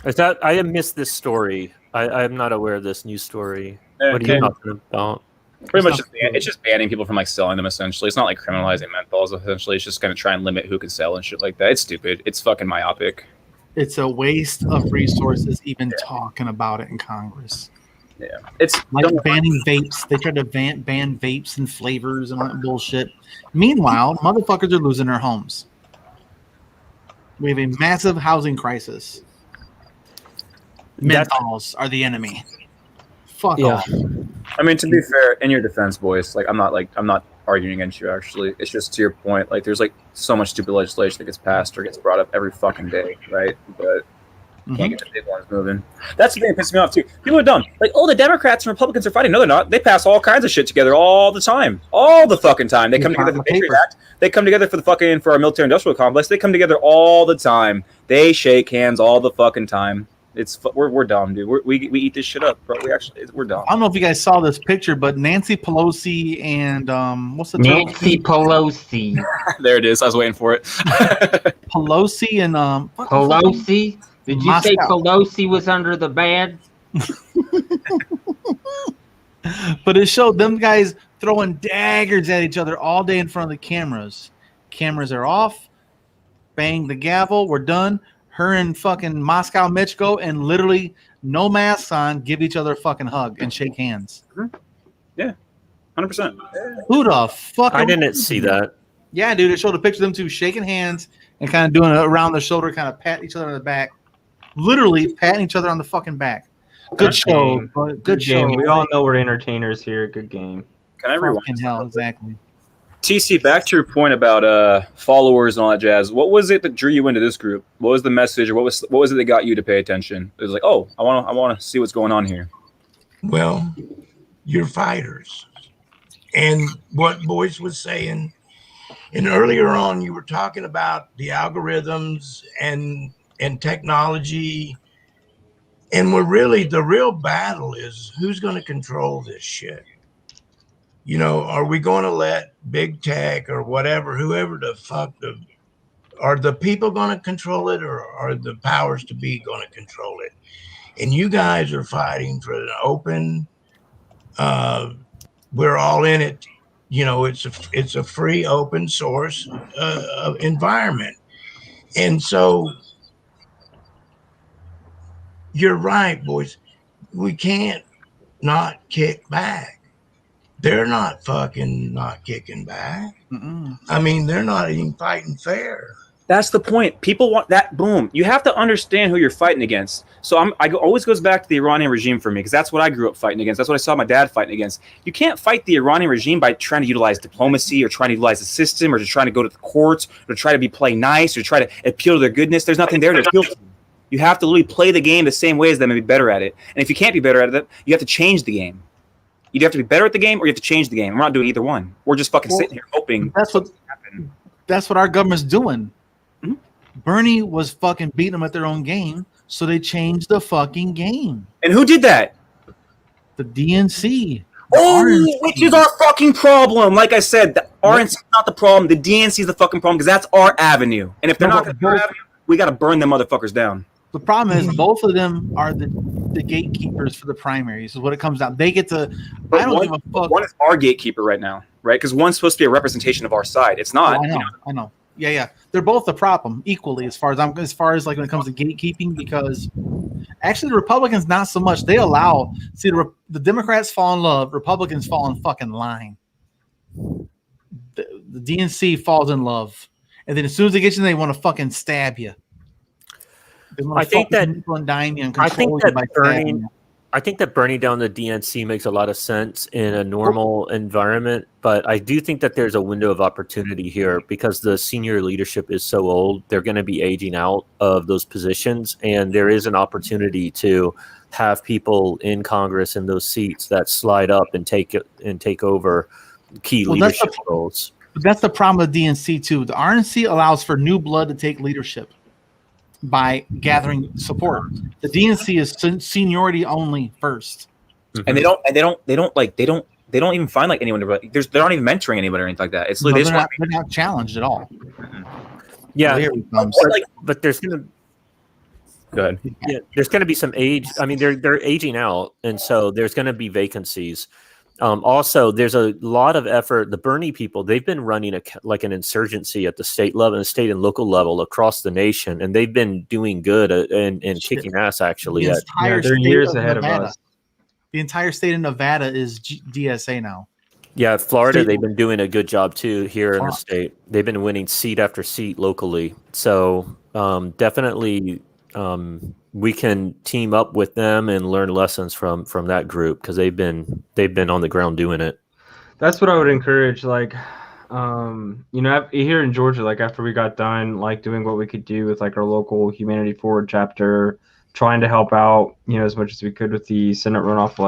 Is that I have missed this story. I'm not aware of this news story. What are you talking about? Pretty much, it's just banning people from like selling them. Essentially, it's not like criminalizing menthols. Essentially, it's just going to try and limit who can sell and shit like that. It's stupid. It's fucking myopic. It's a waste of resources even talking about it in Congress. Yeah, it's like banning vapes. They tried to ban vapes and flavors and all that bullshit. Meanwhile, motherfuckers are losing their homes. We have a massive housing crisis. Menthols are the enemy. Fuck off. I mean, to be fair, in your defense, boys, like I'm not arguing against you. Actually, it's just to your point. Like, there's like so much stupid legislation that gets passed or gets brought up every fucking day, right? But can't get the big ones moving. That's the thing that pisses me off too. People are dumb. Like, oh, the Democrats and Republicans are fighting. No, they're not. They pass all kinds of shit together all the time. All the fucking time. They come together for the Patriot Act. They come together for our military industrial complex. They come together all the time. They shake hands all the fucking time. We're dumb, dude. We eat this shit up, bro. We're dumb. I don't know if you guys saw this picture, but Nancy Pelosi and what's the Nancy Pelosi? There it is. I was waiting for it. Pelosi and Pelosi. Did you say Pelosi was under the bed? But it showed them guys throwing daggers at each other all day in front of the cameras. Cameras are off. Bang the gavel. We're done. Her and fucking Moscow Mitch go and literally no masks on, give each other a fucking hug and shake hands. Yeah, 100%. Who the fuck? I didn't see that. Yeah, dude, it showed a picture of them two shaking hands and kind of doing it around the shoulder, kind of patting each other on the back. Literally patting each other on the fucking back. Good show. Good show. We all know we're entertainers here. Good game. Can I rewind? Fucking hell, exactly. TC, back to your point about followers and all that jazz. What was it that drew you into this group? What was the message, or what was it that got you to pay attention? It was like, oh, I want to see what's going on here. Well, you're fighters, and what Boyce was saying, and earlier on, you were talking about the algorithms and technology, and the real battle is who's going to control this shit. Are we going to let big tech or whatever, whoever the fuck, are the people going to control it, or are the powers to be going to control it? And you guys are fighting for an open, we're all in it. It's a free, open source environment. And so you're right, boys. We can't not kick back. They're not kicking back. I mean, they're not even fighting fair. That's the point. People want that. Boom. You have to understand who you're fighting against. So always goes back to the Iranian regime for me, because that's what I grew up fighting against. That's what I saw my dad fighting against. You can't fight the Iranian regime by trying to utilize diplomacy or trying to utilize the system or just trying to go to the courts or try to play nice or try to appeal to their goodness. There's nothing there to appeal to. You have to literally play the game the same way as them and be better at it. And if you can't be better at it, you have to change the game. You have to be better at the game, or you have to change the game. We're not doing either one. We're just fucking sitting here hoping. That's what our government's doing. Mm-hmm. Bernie was fucking beating them at their own game, so they changed the fucking game. And who did that? The DNC. Which is our fucking problem. Like I said, the RNC is not the problem. The DNC is the fucking problem, because that's our avenue. And if they're not going to be our avenue, we got to burn them motherfuckers down. The problem is both of them are the gatekeepers for the primaries. Is what it comes down. They get to. I don't give a fuck. One is our gatekeeper right now, right? Because one's supposed to be a representation of our side. It's not. I know. Yeah. They're both the problem equally, as far as like when it comes to gatekeeping. Because actually, the Republicans not so much. They allow. See, the Democrats fall in love, Republicans fall in fucking line. The DNC falls in love, and then as soon as they get you, they want to fucking stab you. They want I to think fucking that- nickel and dime you and I control think you that by burning- stabbing you. I think that burning down the DNC makes a lot of sense in a normal environment, but I do think that there's a window of opportunity here because the senior leadership is so old. They're going to be aging out of those positions, and there is an opportunity to have people in Congress in those seats that slide up and take over key Well, that's leadership roles. That's the problem with DNC too. The RNC allows for new blood to take leadership by gathering support. The DNC is seniority only first. And they don't even find like anyone to. They're not even mentoring anybody or anything like that. It's No, they they're, just not, they're not challenged at all. Yeah, So here he comes. but there's going to go ahead. Yeah, there's going to be some age. I mean, they're aging out, and so there's going to be vacancies. Also, there's a lot of effort. The Bernie people, they've been running an insurgency at the state level, and state and local level across the nation, and they've been doing good and kicking ass actually. The At, entire they're state years of ahead of Nevada. us. The entire state of Nevada is DSA now. yeah, Florida, State- they've been doing a good job too here in the Fuck. state. They've been winning seat after seat locally. So definitely. We can team up with them and learn lessons from that group because they've been on the ground doing it. That's what I would encourage. Like, here in Georgia, like after we got done, like doing what we could do with like our local Humanity Forward chapter, trying to help out, as much as we could with the Senate runoff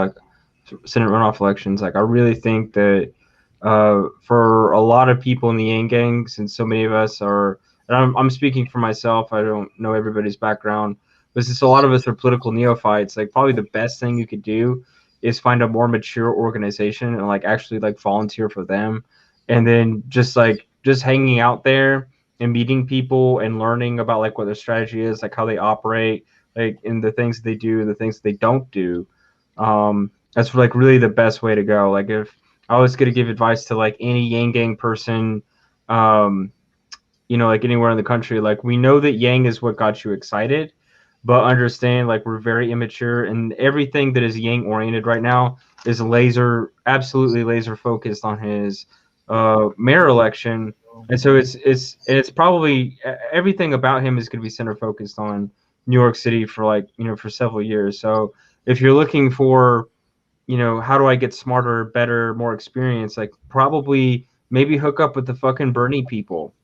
elections. Like, I really think that for a lot of people in the Yang Gang, since so many of us are, and I'm speaking for myself, I don't know everybody's background, but since a lot of us are political neophytes, like probably the best thing you could do is find a more mature organization and like actually like volunteer for them, and then just hanging out there and meeting people and learning about like what their strategy is, like how they operate, like in the things they do, the things they don't do. That's like really the best way to go. Like if I was going to give advice to like any Yang Gang person, like anywhere in the country, like we know that Yang is what got you excited, but understand like we're very immature and everything that is Yang oriented right now is absolutely laser focused on his mayor election. And so it's probably everything about him is going to be center focused on New York City for for several years. So if you're looking for, how do I get smarter, better, more experience, like probably maybe hook up with the fucking Bernie people.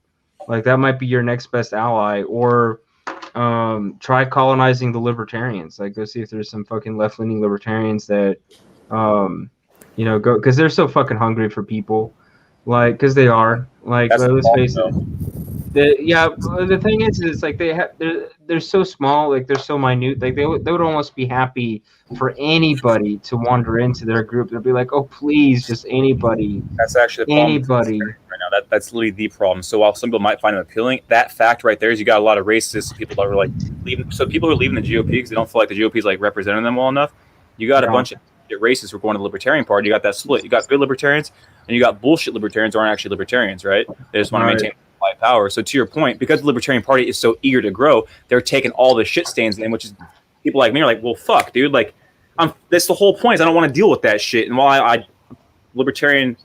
Like that might be your next best ally, or try colonizing the libertarians. Like go see if there's some fucking left-leaning libertarians that, go, because they're so fucking hungry for people. Like, because they are. Like, let's face it. The thing is, it's like they're so small, like they're so minute. Like they would almost be happy for anybody to wander into their group. They'd be like, oh please, just anybody. That's actually the problem anybody. right now. That's literally the problem. So while some people might find it appealing, that fact right there is you got a lot of racist people that are like leaving. So people are leaving the GOP because they don't feel like the GOP is like representing them well enough. You got a bunch of racists who are going to the Libertarian Party. You got that split. You got good libertarians and you got bullshit libertarians who aren't actually libertarians, right? They just want to maintain power. So to your point, because the Libertarian Party is so eager to grow, they're taking all the shit stains in, which is people like me are like, well, fuck, dude. Like, that's the whole point. Is I don't want to deal with that shit. And while I libertarian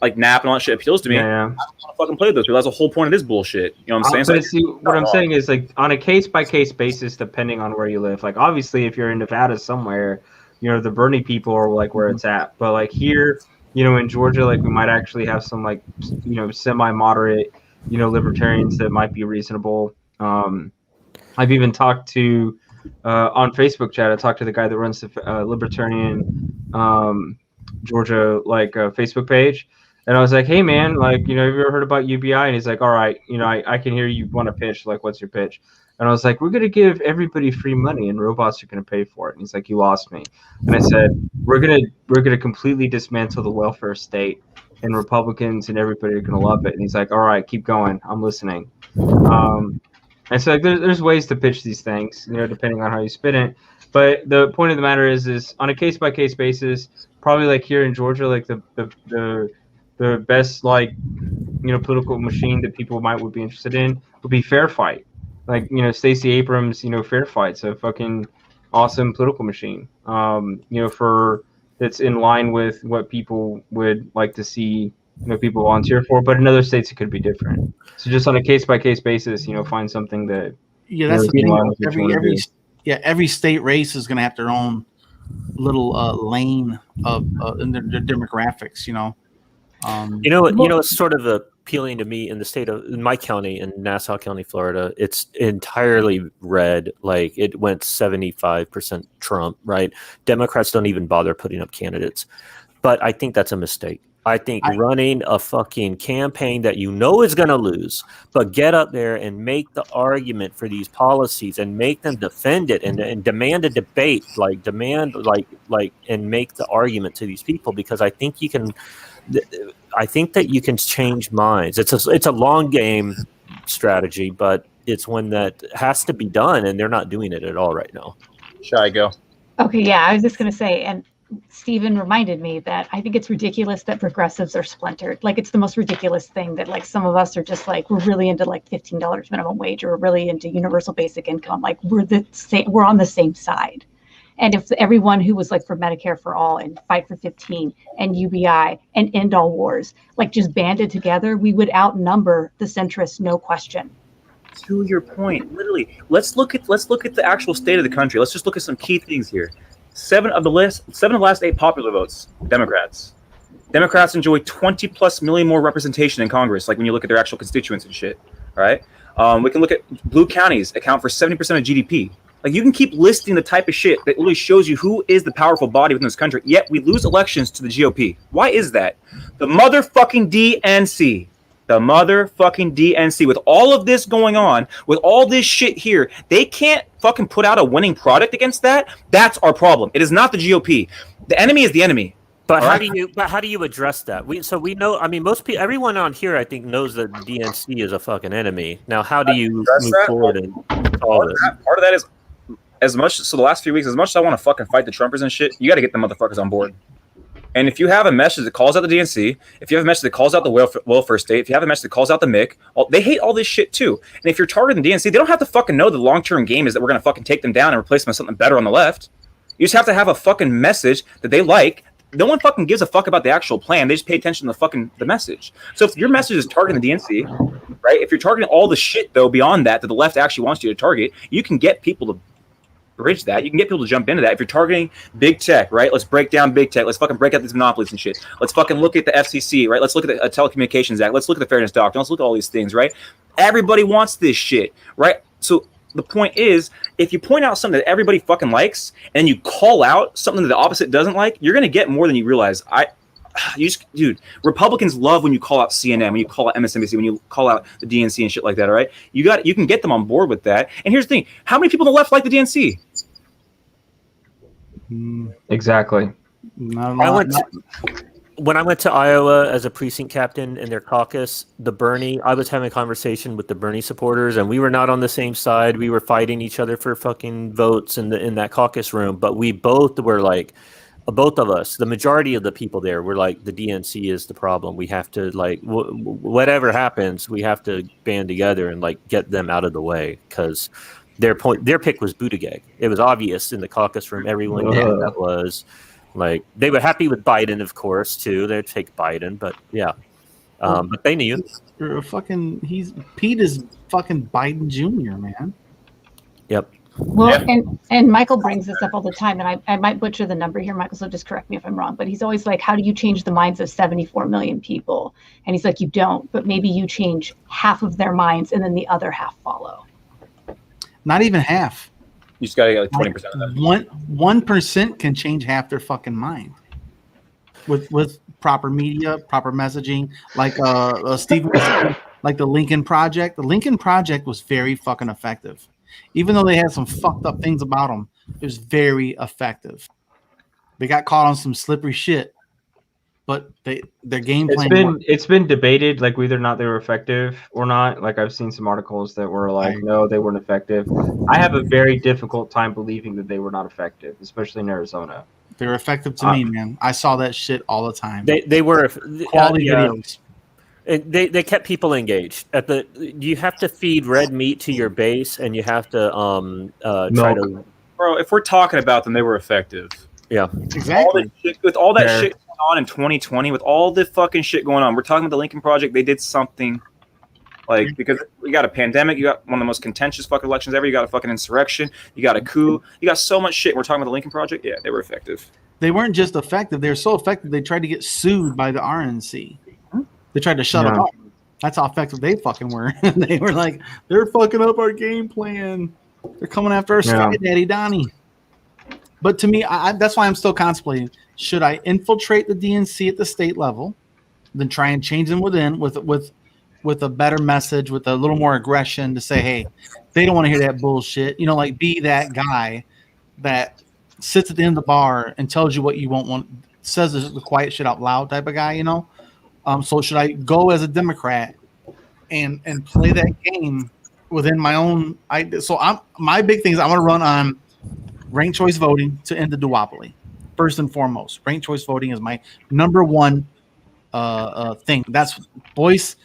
like nap and all that shit appeals to me, I don't want to fucking play with those people. That's the whole point of this bullshit. You know what I'm saying? So what I'm saying is like on a case by case basis, depending on where you live. Like obviously, if you're in Nevada somewhere, the Bernie people are like where it's at. But like here, in Georgia, like we might actually have some like semi-moderate, libertarians that might be reasonable. I've even talked to on Facebook chat. I talked to the guy that runs the Libertarian Georgia Facebook page, and I was like, "Hey man, have you ever heard about UBI?" And he's like, "All right, I can hear you want to pitch. Like, what's your pitch?" And I was like, "We're gonna give everybody free money, and robots are gonna pay for it." And he's like, "You lost me." And I said, "We're gonna completely dismantle the welfare state, and Republicans and everybody are gonna love it." And he's like, "All right, keep going. I'm listening." And so there's ways to pitch these things, depending on how you spin it. But the point of the matter is on a case by case basis, probably like here in Georgia, like the best political machine that people would be interested in would be Fair Fight. Like Stacey Abrams, Fair Fight's a fucking awesome political machine. For that's in line with what people would like to see, people volunteer for. But in other states, it could be different. So just on a case by case basis, find something that that's the in thing. line with what you wanna do. Every state race is going to have their own little lane of in their demographics. It's sort of appealing to me in my county, in Nassau County, Florida. It's entirely red. Like it went 75% Trump, right? Democrats don't even bother putting up candidates, but I think that's a mistake. I think running a fucking campaign that is going to lose, but get up there and make the argument for these policies and make them defend it and demand a debate, and make the argument to these people, because I think that you can change minds. It's a long game strategy, but it's one that has to be done, and they're not doing it at all right now. Shy, go. Okay, yeah, I was just going to say, and Stephen reminded me that I think it's ridiculous that progressives are splintered. Like, it's the most ridiculous thing that, like, some of us are just like, we're really into like $15 minimum wage, or we're really into universal basic income. Like, we're on the same side. And if everyone who was like for Medicare for all and Fight for 15 and UBI and End All Wars, like, just banded together, we would outnumber the centrists, no question. To your point, literally, let's look at the actual state of the country. Let's just look at some key things here. 7 of the last 8 popular votes, Democrats. Democrats enjoy 20 plus million more representation in Congress, like when you look at their actual constituents and shit. All right. We can look at blue counties account for 70% of GDP. Like, you can keep listing the type of shit that really shows you who is the powerful body within this country, yet we lose elections to the GOP. Why is that? The motherfucking DNC. The motherfucking DNC. With all of this going on, with all this shit here, they can't fucking put out a winning product against that. That's our problem. It is not the GOP. The enemy is the enemy. But how do you address that? We know. I mean, most people, everyone on here, I think, knows that the DNC is a fucking enemy. Now, how do you move forward and solve it? Part of that is, the last few weeks, as much as I want to fucking fight the Trumpers and shit, you got to get the motherfuckers on board. And if you have a message that calls out the DNC, if you have a message that calls out the welfare state, if you have a message that calls out the MIC, they hate all this shit too. And if you're targeting the DNC, they don't have to fucking know the long-term game is that we're going to fucking take them down and replace them with something better on the left. You just have to have a fucking message that they like. No one fucking gives a fuck about the actual plan. They just pay attention to the message. So if your message is targeting the DNC, right? If you're targeting all the shit, though, beyond that the left actually wants you to target, you can get people to bridge that. You can get people to jump into that. If you're targeting big tech, right? Let's break down big tech. Let's fucking break out these monopolies and shit. Let's fucking look at the FCC, right? Let's look at the Telecommunications Act. Let's look at the Fairness Doctrine. Let's look at all these things, right? Everybody wants this shit, right? So the point is, if you point out something that everybody fucking likes and you call out something that the opposite doesn't like, you're going to get more than you realize. Dude, Republicans love when you call out CNN, when you call out MSNBC, when you call out the DNC and shit like that, all right? You can get them on board with that. And here's the thing. How many people on the left like the DNC? Exactly. Not a lot. When I went to Iowa as a precinct captain in their caucus, I was having a conversation with the Bernie supporters, and we were not on the same side. We were fighting each other for fucking votes in that caucus room, but we both were like, both of us, the majority of the people there were like, the DNC is the problem. We have to, like, whatever happens, we have to band together and like get them out of the way, because their pick was Buttigieg. It was obvious in the caucus room. Everyone knew that was. Like, they were happy with Biden, of course, too. They'd take Biden, but yeah. But they knew. Pete is fucking Biden Jr., man. Yep. Well, and Michael brings this up all the time, and I might butcher the number here, Michael, so just correct me if I'm wrong, but he's always like, how do you change the minds of 74 million people? And he's like, you don't, but maybe you change half of their minds and then the other half follow. Not even half. You just got to get like 20% of that. 1% can change half their fucking mind with proper media, proper messaging, like Stephen, like the Lincoln Project. The Lincoln Project was very fucking effective, even though they had some fucked up things about them. It was very effective. They got caught on some slippery shit, but their game plan. It's been debated, like, whether or not they were effective or not. Like, I've seen some articles that were like, no, they weren't effective. I have a very difficult time believing that they were not effective, especially in Arizona. They were effective to me, man. I saw that shit all the time. They were quality videos. They kept people engaged. You have to feed red meat to your base, and you have to try to. Bro, if we're talking about them, they were effective. Yeah. All Exactly. this shit, with all that Fair. shit going on in 2020, with all the fucking shit going on, we're talking about the Lincoln Project. They did something like, because you got a pandemic, you got one of the most contentious fucking elections ever, you got a fucking insurrection, you got a coup, you got so much shit. We're talking about the Lincoln Project. Yeah, they were effective. They weren't just effective; they were so effective they tried to get sued by the RNC. They tried to shut them Yeah. up. That's how effective they fucking were. They were like, they're fucking up our game plan. They're coming after our Sky Daddy Donnie. But to me, that's why I'm still contemplating: should I infiltrate the DNC at the state level, then try and change them within with a better message, with a little more aggression to say, hey, they don't want to hear that bullshit. You know, like be that guy that sits at the end of the bar and tells you what you won't want, says the quiet shit out loud type of guy, you know? So should I go as a Democrat and play that game within my own? My big thing is I want to run on ranked choice voting to end the duopoly. First and foremost, ranked choice voting is my number one thing. That's voice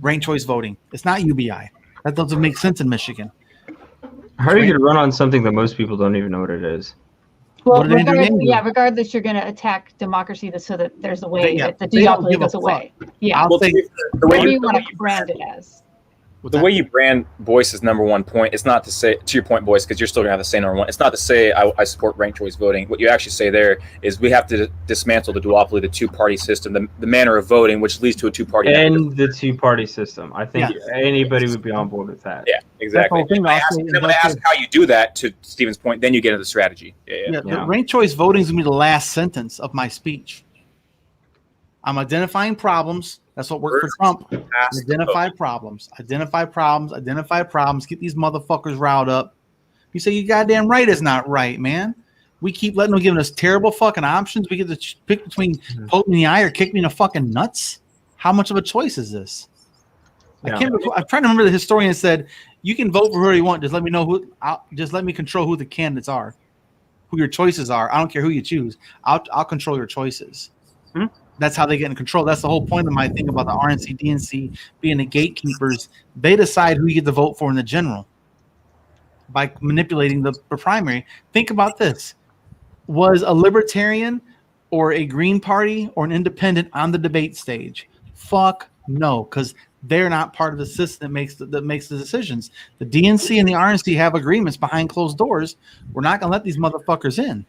ranked choice voting. It's not UBI. That doesn't make sense in Michigan. How are you going to run on something that most people don't even know what it is? Well, What did Andrew Yang do? regardless, you're going to attack democracy so that there's a way that the they don't duopoly give a goes away. Yeah. I'll say The way What do you you want to brand it as? the way you brand Boyce is number one point. It's not to say, to your point, Boyce, because you're still gonna have to say number one. It's not to say I support ranked choice voting. What you actually say there is we have to dismantle the duopoly, the two-party system, the manner of voting, which leads to a two-party. And the two-party system. I think anybody would be on board with that. Yeah, exactly. That's the whole thing, Then when I ask how you do that, to Steven's point, then you get into the strategy. Yeah, the ranked choice voting is gonna be the last sentence of my speech. I'm identifying problems. That's what worked for Trump. Identify problems. Identify problems. Identify problems. Get these motherfuckers riled up. You say you goddamn right is not right, man. We keep letting them give us terrible fucking options. We get to pick between poke me in the eye or kick me in the fucking nuts. How much of a choice is this? I'm trying to remember the historian said, "You can vote for whoever you want. Just let me know who. Just let me control who the candidates are, who your choices are. I don't care who you choose. I'll control your choices." That's how they get in control. That's the whole point of my thing about the RNC, DNC being the gatekeepers. They decide who you get to vote for in the general by manipulating the primary. Think about this. Was a libertarian or a Green Party or an independent on the debate stage? Fuck no, because they're not part of the system that makes the decisions. The DNC and the RNC have agreements behind closed doors. We're not going to let these motherfuckers in.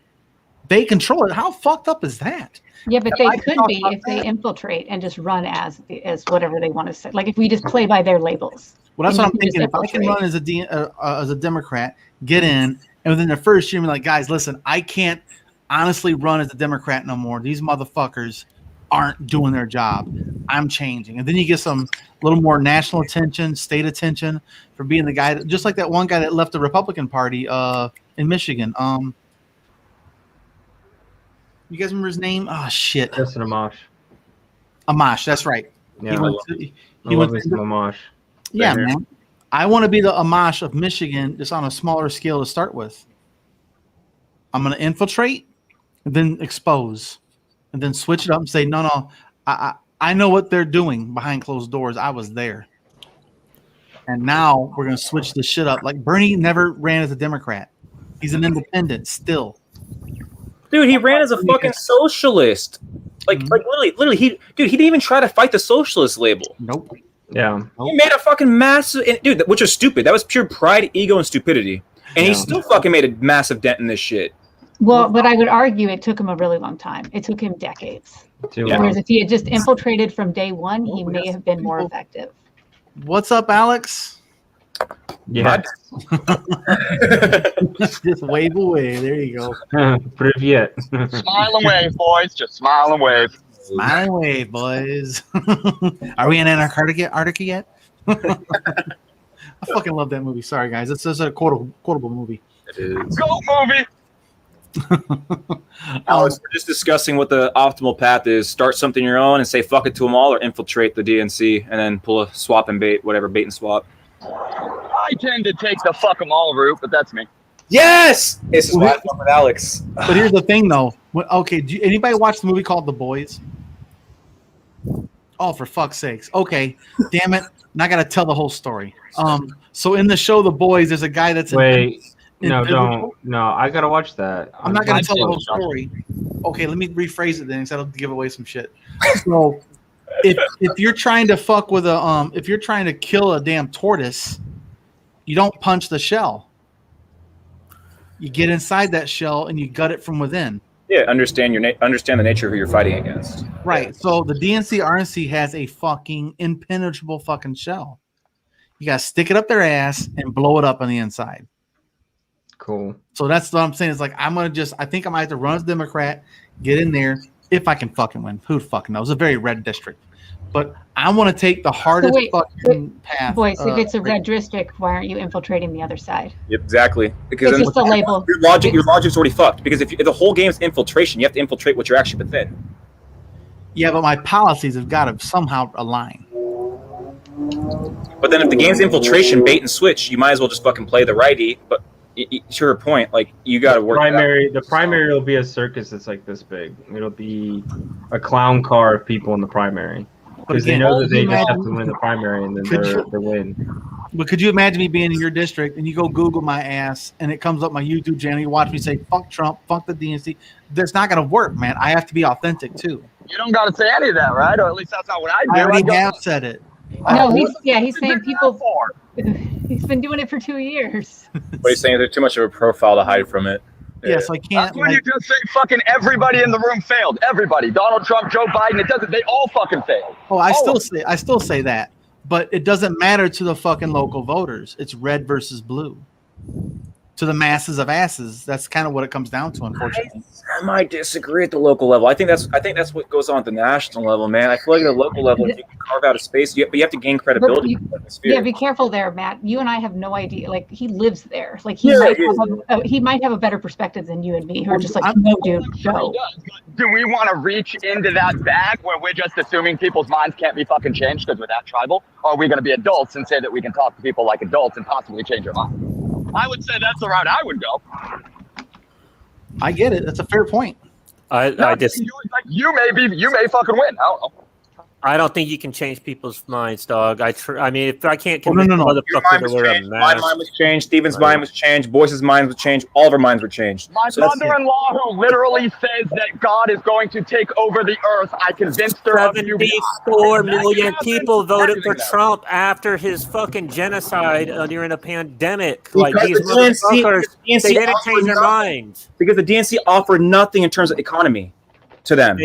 They control it. How fucked up is that? Yeah, but they could be if they infiltrate and just run as whatever they want to say. Like if we just play by their labels. Well, that's what I'm thinking. If I can run as a Democrat, get in, and within the first year, be like, guys, listen, I can't honestly run as a Democrat no more. These motherfuckers aren't doing their job. I'm changing. And then you get some little more national attention, state attention for being the guy just like that one guy that left the Republican Party in Michigan. You guys remember his name? Oh shit. Justin Amash. Amash, that's right. Yeah, He love went me some Amash. Yeah, man. I want to be the Amash of Michigan, just on a smaller scale to start with. I'm going to infiltrate, and then expose, and then switch it up and say, no, I know what they're doing behind closed doors. I was there. And now we're going to switch the shit up. Like Bernie never ran as a Democrat. He's an independent still. Dude, he ran as a fucking socialist. Like literally, he didn't even try to fight the socialist label. Nope. Yeah. He made a fucking massive, dude, which was stupid. That was pure pride, ego, and stupidity. And he still fucking made a massive dent in this shit. Well, but I would argue it took him a really long time. It took him decades. Whereas if he had just infiltrated from day one, he may have been more effective. What's up, Alex? Yeah. Just wave away. There you go. Привет. Smile and wave, boys. Just smile and wave. Smile and wave, boys. Are we in Antarctica yet? I fucking love that movie. Sorry, guys. It's just a quotable movie. It is. Go movie. Alex, we're just discussing what the optimal path is. Start something your own and say fuck it to them all, or infiltrate the DNC and then pull a swap and bait, whatever, bait and swap. I tend to take the fuck them all route, but that's me. Yes! This is why I fuck with Alex. But here's the thing, though. Okay, anybody watch the movie called The Boys? Oh, for fuck's sakes. Okay, damn it. Now I got to tell the whole story. So in the show The Boys, there's a guy that's Wait. No, Invisible? no. I gotta watch that. I'm not going to tell the whole story. Okay, let me rephrase it then, instead of give away some shit. So, if you're trying to fuck with if you're trying to kill a damn tortoise, you don't punch the shell. You get inside that shell and you gut it from within. Yeah, understand the nature of who you're fighting against. Right. So the DNC RNC has a fucking impenetrable fucking shell. You gotta stick it up their ass and blow it up on the inside. Cool. So that's what I'm saying. It's like I think I might have to run as Democrat, get in there if I can fucking win. Who fucking knows? It's a very red district. But I want to take the hardest fucking path. Boys, if it's a red district, why aren't you infiltrating the other side? Yep, exactly. Because It's then just a label. your logic's already fucked. Because if the whole game's infiltration, you have to infiltrate what you're actually within. Yeah, but my policies have got to somehow align. But then if the game's infiltration, bait and switch, you might as well just fucking play the righty. But to her point, like you got to work. The primary will be a circus that's like this big. It'll be a clown car of people in the primary. Because they know that they just have to win the primary and then they win. But could you imagine me being in your district and you go Google my ass and it comes up my YouTube channel, you watch me say, fuck Trump, fuck the DNC. That's not going to work, man. I have to be authentic too. You don't got to say any of that, right? Or at least that's not what I do. I already have said it. No, he's saying people. For? He's been doing it for 2 years. What he's saying, there's too much of a profile to hide from it. Yes, I can't. That's when you just say fucking everybody in the room failed. Everybody. Donald Trump, Joe Biden, it doesn't. They all fucking failed. Oh, I still say that, but it doesn't matter to the fucking local voters. It's red versus blue. To the masses of asses, that's kind of what it comes down to, unfortunately. I might disagree at the local level. I think that's what goes on at the national level, man. I feel like at the local level, you can carve out a space, but you have to gain credibility. Yeah, be careful there, Matt. You and I have no idea. Like he lives there. Like he might have a better perspective than you and me, who are just like, no, dude, go. Do we want to reach into that bag where we're just assuming people's minds can't be fucking changed because we're that tribal? Or are we going to be adults and say that we can talk to people like adults and possibly change their mind? I would say that's the route I would go. I get it. That's a fair point. I just you may fucking win. I don't know. I don't think you can change people's minds, dog. I mean, if I can't no. convince Your motherfucker mind to was wear a changed. My mask, mind was changed. Steven's mind was changed. Boyce's mind was changed. All of our minds were changed. My mother-in-law, who literally says that God is going to take over the earth, I convinced her of you. 74 million people voted for Trump after his fucking genocide during a pandemic. Like these motherfuckers, they didn't change their minds. Because the DNC offered nothing in terms of economy to them.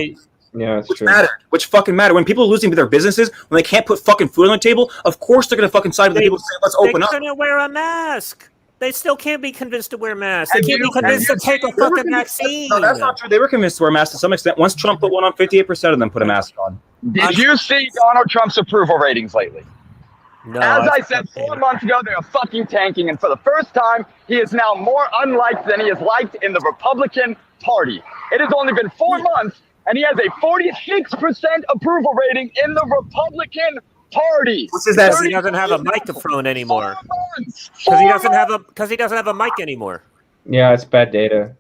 Yeah, that's true. Which fucking matter. When people are losing their businesses, when they can't put fucking food on the table, of course they're going to fucking side with the people saying, let's open up. They couldn't wear a mask. They still can't be convinced to wear masks. They can't be convinced to take a fucking vaccine. No, that's not true. They were convinced to wear masks to some extent. Once Trump put one on, 58% of them put a mask on. Did you see Donald Trump's approval ratings lately? No, As I said 4 months ago, they are fucking tanking. And for the first time, he is now more unliked than he is liked in the Republican Party. It has only been 4 months, and he has a 46% approval rating in the Republican Party. What is that? Because he doesn't have a microphone anymore. 4 months. Because he doesn't have a mic anymore. Yeah, it's bad data.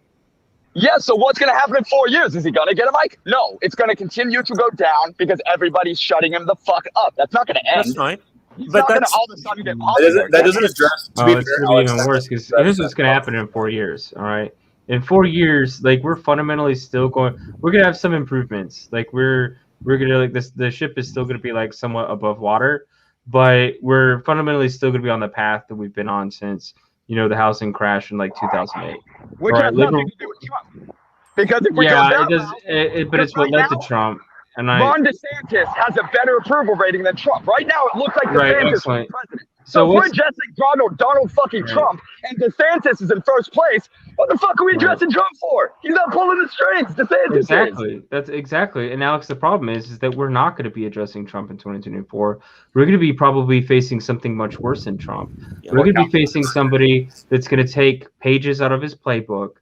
Yeah, so what's going to happen in 4 years? Is he going to get a mic? No, it's going to continue to go down because everybody's shutting him the fuck up. That's not going to end. That's fine. He's But not going to that's- all of a sudden get popular. That doesn't address. Oh, it's going to be even worse because here's what's going to happen in 4 years. All right, in 4 years, like we're fundamentally still going. We're going to have some improvements. Like we're going to like this. The ship is still going to be like somewhat above water, but we're fundamentally still going to be on the path that we've been on since the housing crash in like 2008. Which Right, has nothing to do with Trump. Because if we go Yeah, down it does. that route, But it's what right led to now, Trump. And Ron DeSantis has a better approval rating than Trump. Right now, it looks like DeSantis is president. So we're addressing Donald fucking Trump, and DeSantis is in first place. What the fuck are we addressing Trump for? He's not pulling the strings. DeSantis Exactly. That's exactly. And Alex, the problem is that we're not going to be addressing Trump in 2024. We're going to be probably facing something much worse than Trump. We're going to be facing somebody that's going to take pages out of his playbook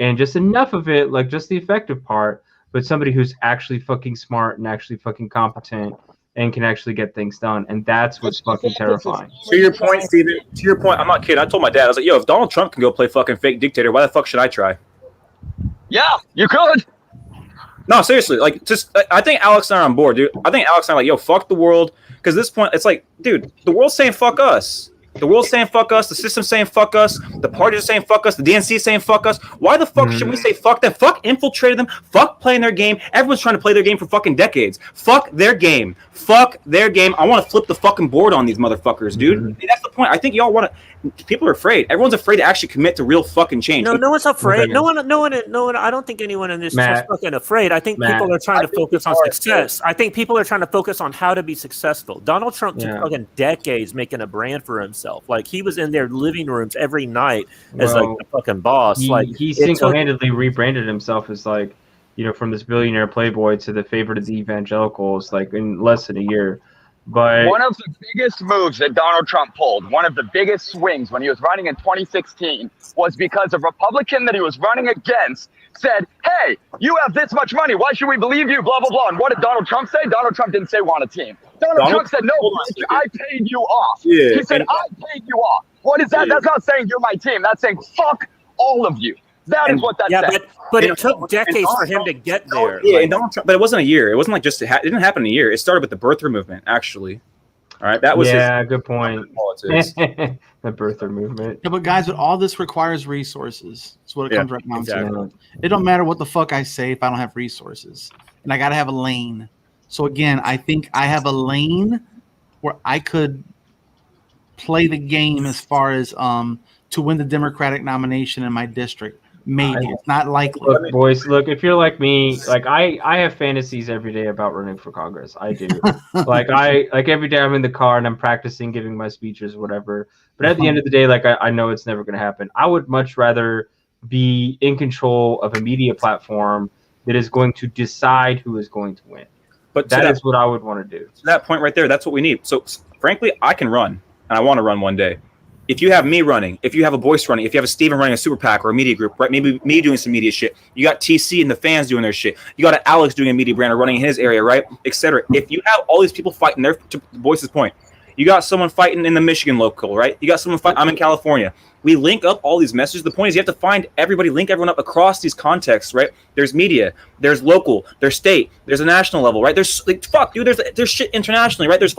and just enough of it, like just the effective part, but somebody who's actually fucking smart and actually fucking competent and can actually get things done. And that's what's fucking terrifying. To your point, Steven, I'm not kidding. I told my dad, I was like, yo, if Donald Trump can go play fucking fake dictator, why the fuck should I try? Yeah, you could. No, seriously. Like, I think Alex and I are on board, dude. I think Alex and I are like, yo, fuck the world. Because at this point, it's like, dude, the world's saying fuck us. The world's saying fuck us. The system's saying fuck us. The parties are saying fuck us. The DNC is saying fuck us. Why the fuck should we say fuck them? Fuck infiltrated them. Fuck playing their game. Everyone's trying to play their game for fucking decades. Fuck their game. Fuck their game. I want to flip the fucking board on these motherfuckers, dude. I mean, that's the point. I think y'all want to. People are afraid. Everyone's afraid to actually commit to real fucking change. No one's afraid. No one. I don't think anyone in this is fucking afraid. I think people are trying to focus on success. I think people are trying to focus on how to be successful. Donald Trump took fucking decades making a brand for himself. Like, he was in their living rooms every night as like the fucking boss. He single-handedly rebranded himself as like, you know, from this billionaire playboy to the favorite of the evangelicals, like in less than a year. But one of the biggest moves that Donald Trump pulled, one of the biggest swings when he was running in 2016, was because a Republican that he was running against said, hey, you have this much money. Why should we believe you? Blah, blah, blah. And what did Donald Trump say? Donald Trump didn't say want a team. Donald Trump said, no, bitch, I paid you off. Yeah, he said, I paid you off. What is that? That's not saying you're my team. That's saying fuck all of you. That is what that said. But it took decades for him to get there. Yeah, and Donald Trump, but it wasn't a year. It wasn't like just it didn't happen in a year. It started with the birther movement, actually. All right, that was good point. Politics. The birther movement. Yeah, but guys, but all this requires resources. That's what it comes right down exactly. to. It don't matter what the fuck I say if I don't have resources, and I gotta have a lane. So again, I think I have a lane where I could play the game as far as to win the Democratic nomination in my district. Maybe it's not likely. Look, boys, look, if you're like me, like I have fantasies every day about running for Congress. I do. like every day I'm in the car and I'm practicing giving my speeches, whatever. But at the end of the day, like I know it's never going to happen. I would much rather be in control of a media platform that is going to decide who is going to win. But that is what I would want to do. To that point right there, that's what we need. So frankly, I can run, and I want to run one day. If you have me running, if you have a Boyce running, if you have a Steven running a super PAC or a media group, right? Maybe me doing some media shit. You got TC and the fans doing their shit. You got Alex doing a media brand or running in his area, right? Etc. If you have all these people fighting there, to Boyce's point, you got someone fighting in the Michigan local, right? You got someone fighting. I'm in California. We link up all these messages. The point is you have to find everybody, link everyone up across these contexts, right? There's media, there's local, there's state, there's a national level, right? There's like, fuck, dude, there's shit internationally, right? There's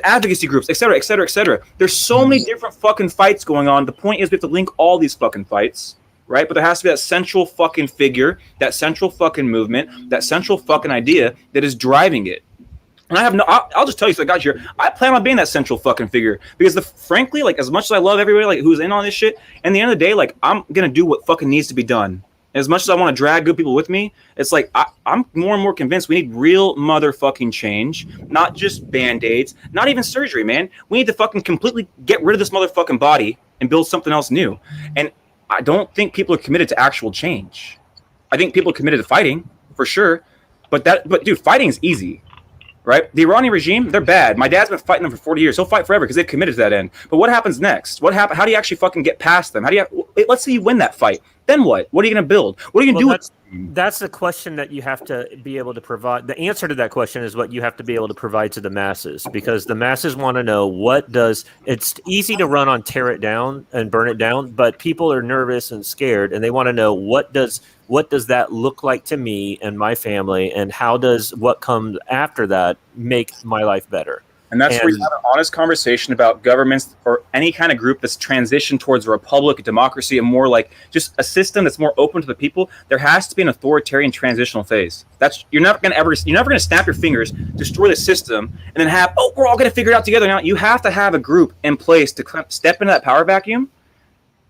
advocacy groups, et cetera, et cetera, et cetera. There's so many different fucking fights going on. The point is we have to link all these fucking fights, right? But there has to be that central fucking figure, that central fucking movement, that central fucking idea that is driving it. And I have I'll just tell you, so I got here. I plan on being that central fucking figure because frankly, like, as much as I love everybody, like, who's in on this shit, in the end of the day, like, I'm going to do what fucking needs to be done. As much as I want to drag good people with me, it's like, I'm more and more convinced we need real motherfucking change, not just Band-Aids, not even surgery, man. We need to fucking completely get rid of this motherfucking body and build something else new. And I don't think people are committed to actual change. I think people are committed to fighting, for sure. But dude, fighting is easy. Right? The Iranian regime, they're bad. My dad's been fighting them for 40 years. He'll fight forever because they've committed to that end. But what happens next? How do you actually fucking get past them? Let's say you win that fight. Then what? What are you going to build? What are you going to do? That's the question that you have to be able to provide. The answer to that question is what you have to be able to provide to the masses, because the masses want to know it's easy to run on tear it down and burn it down, but people are nervous and scared, and they want to know what does that look like to me and my family, and how does what comes after that make my life better? And that's where you have an honest conversation about governments or any kind of group that's transitioned towards a republic, a democracy, and more like just a system that's more open to the people. There has to be an authoritarian transitional phase. You're never going to snap your fingers, destroy the system, and then we're all going to figure it out together now. You have to have a group in place to step into that power vacuum,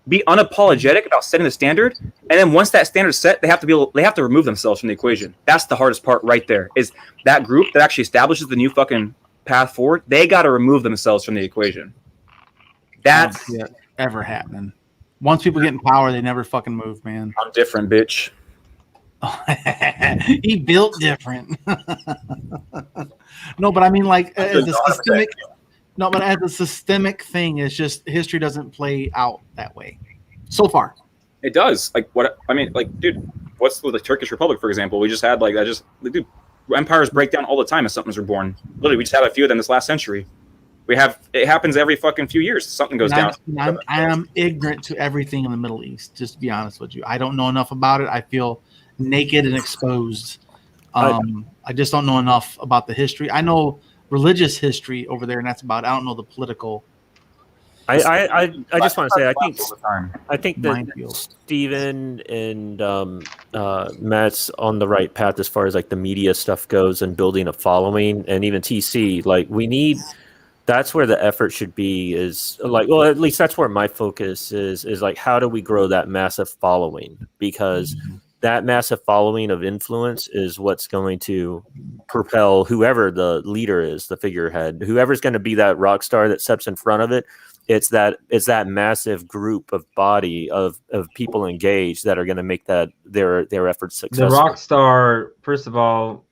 be unapologetic about setting the standard, and then once that standard is set, they have to remove themselves from the equation. That's the hardest part right there. Is that group that actually establishes the new fucking path forward? They got to remove themselves from the equation. That's ever happening. Once people get in power, they never fucking move, man. I'm different, bitch. He built different. No, but I mean, like, as a systemic. No, but as a systemic thing, it's just history doesn't play out that way so far. It does. Like, what I mean, like, dude, what's with the Turkish Republic, for example? We just had dude, empires break down all the time as something's reborn. Literally, we just had a few of them this last century. It happens every fucking few years. Something goes down. I am ignorant to everything in the Middle East, just to be honest with you. I don't know enough about it. I feel naked and exposed. I just don't know enough about the history. I know religious history over there, and that's about it. I don't know the political I just want to say I think that Minefield. Steven and Matt's on the right path as far as like the media stuff goes and building a following, and even TC. Like that's where the effort should be. Is like, well, at least that's where my focus is like, how do we grow that massive following? Because that massive following of influence is what's going to propel whoever the leader is, the figurehead, whoever's going to be that rock star that steps in front of it. It's that massive group of body of people engaged that are going to make that their efforts successful. The rock star, first of all,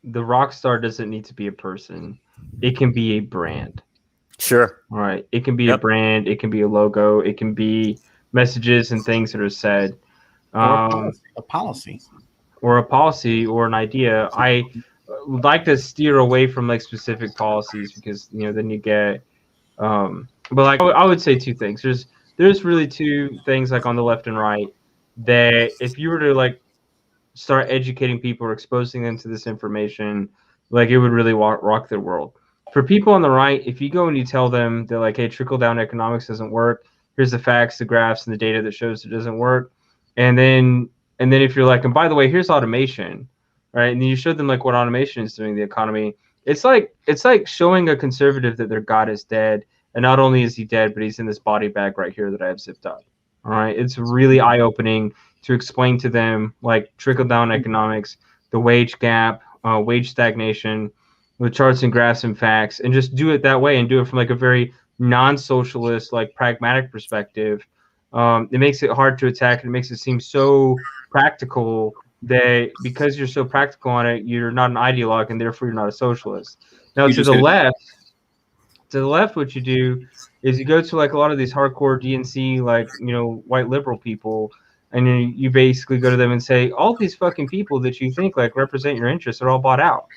the rock star doesn't need to be a person. It can be a brand. Sure. All right. It can be a brand. It can be a logo. It can be messages and things that are said. Or a policy. Or a policy or an idea. I would like to steer away from like specific policies because, you know, then you get but like I would say two things. There's really two things like on the left and right that if you were to like start educating people or exposing them to this information, like it would really rock their world. For people on the right, if you go and you tell them that like, hey, trickle down economics doesn't work, here's the facts, the graphs, and the data that shows it doesn't work, and then if you're like, and by the way, here's automation, right? And then you show them like what automation is doing in the economy. It's like showing a conservative that their God is dead, and not only is he dead, but he's in this body bag right here that I have zipped up. All right, it's really eye-opening to explain to them like trickle-down economics, the wage gap, wage stagnation, with charts and graphs and facts, and just do it that way and do it from like a very non-socialist, like pragmatic perspective. It makes it hard to attack, and it makes it seem so practical that because you're so practical on it, you're not an ideologue, and therefore you're not a socialist. Now, to the left, what you do is you go to like a lot of these hardcore DNC, like, you know, white liberal people, and you basically go to them and say, all these fucking people that you think like represent your interests are all bought out.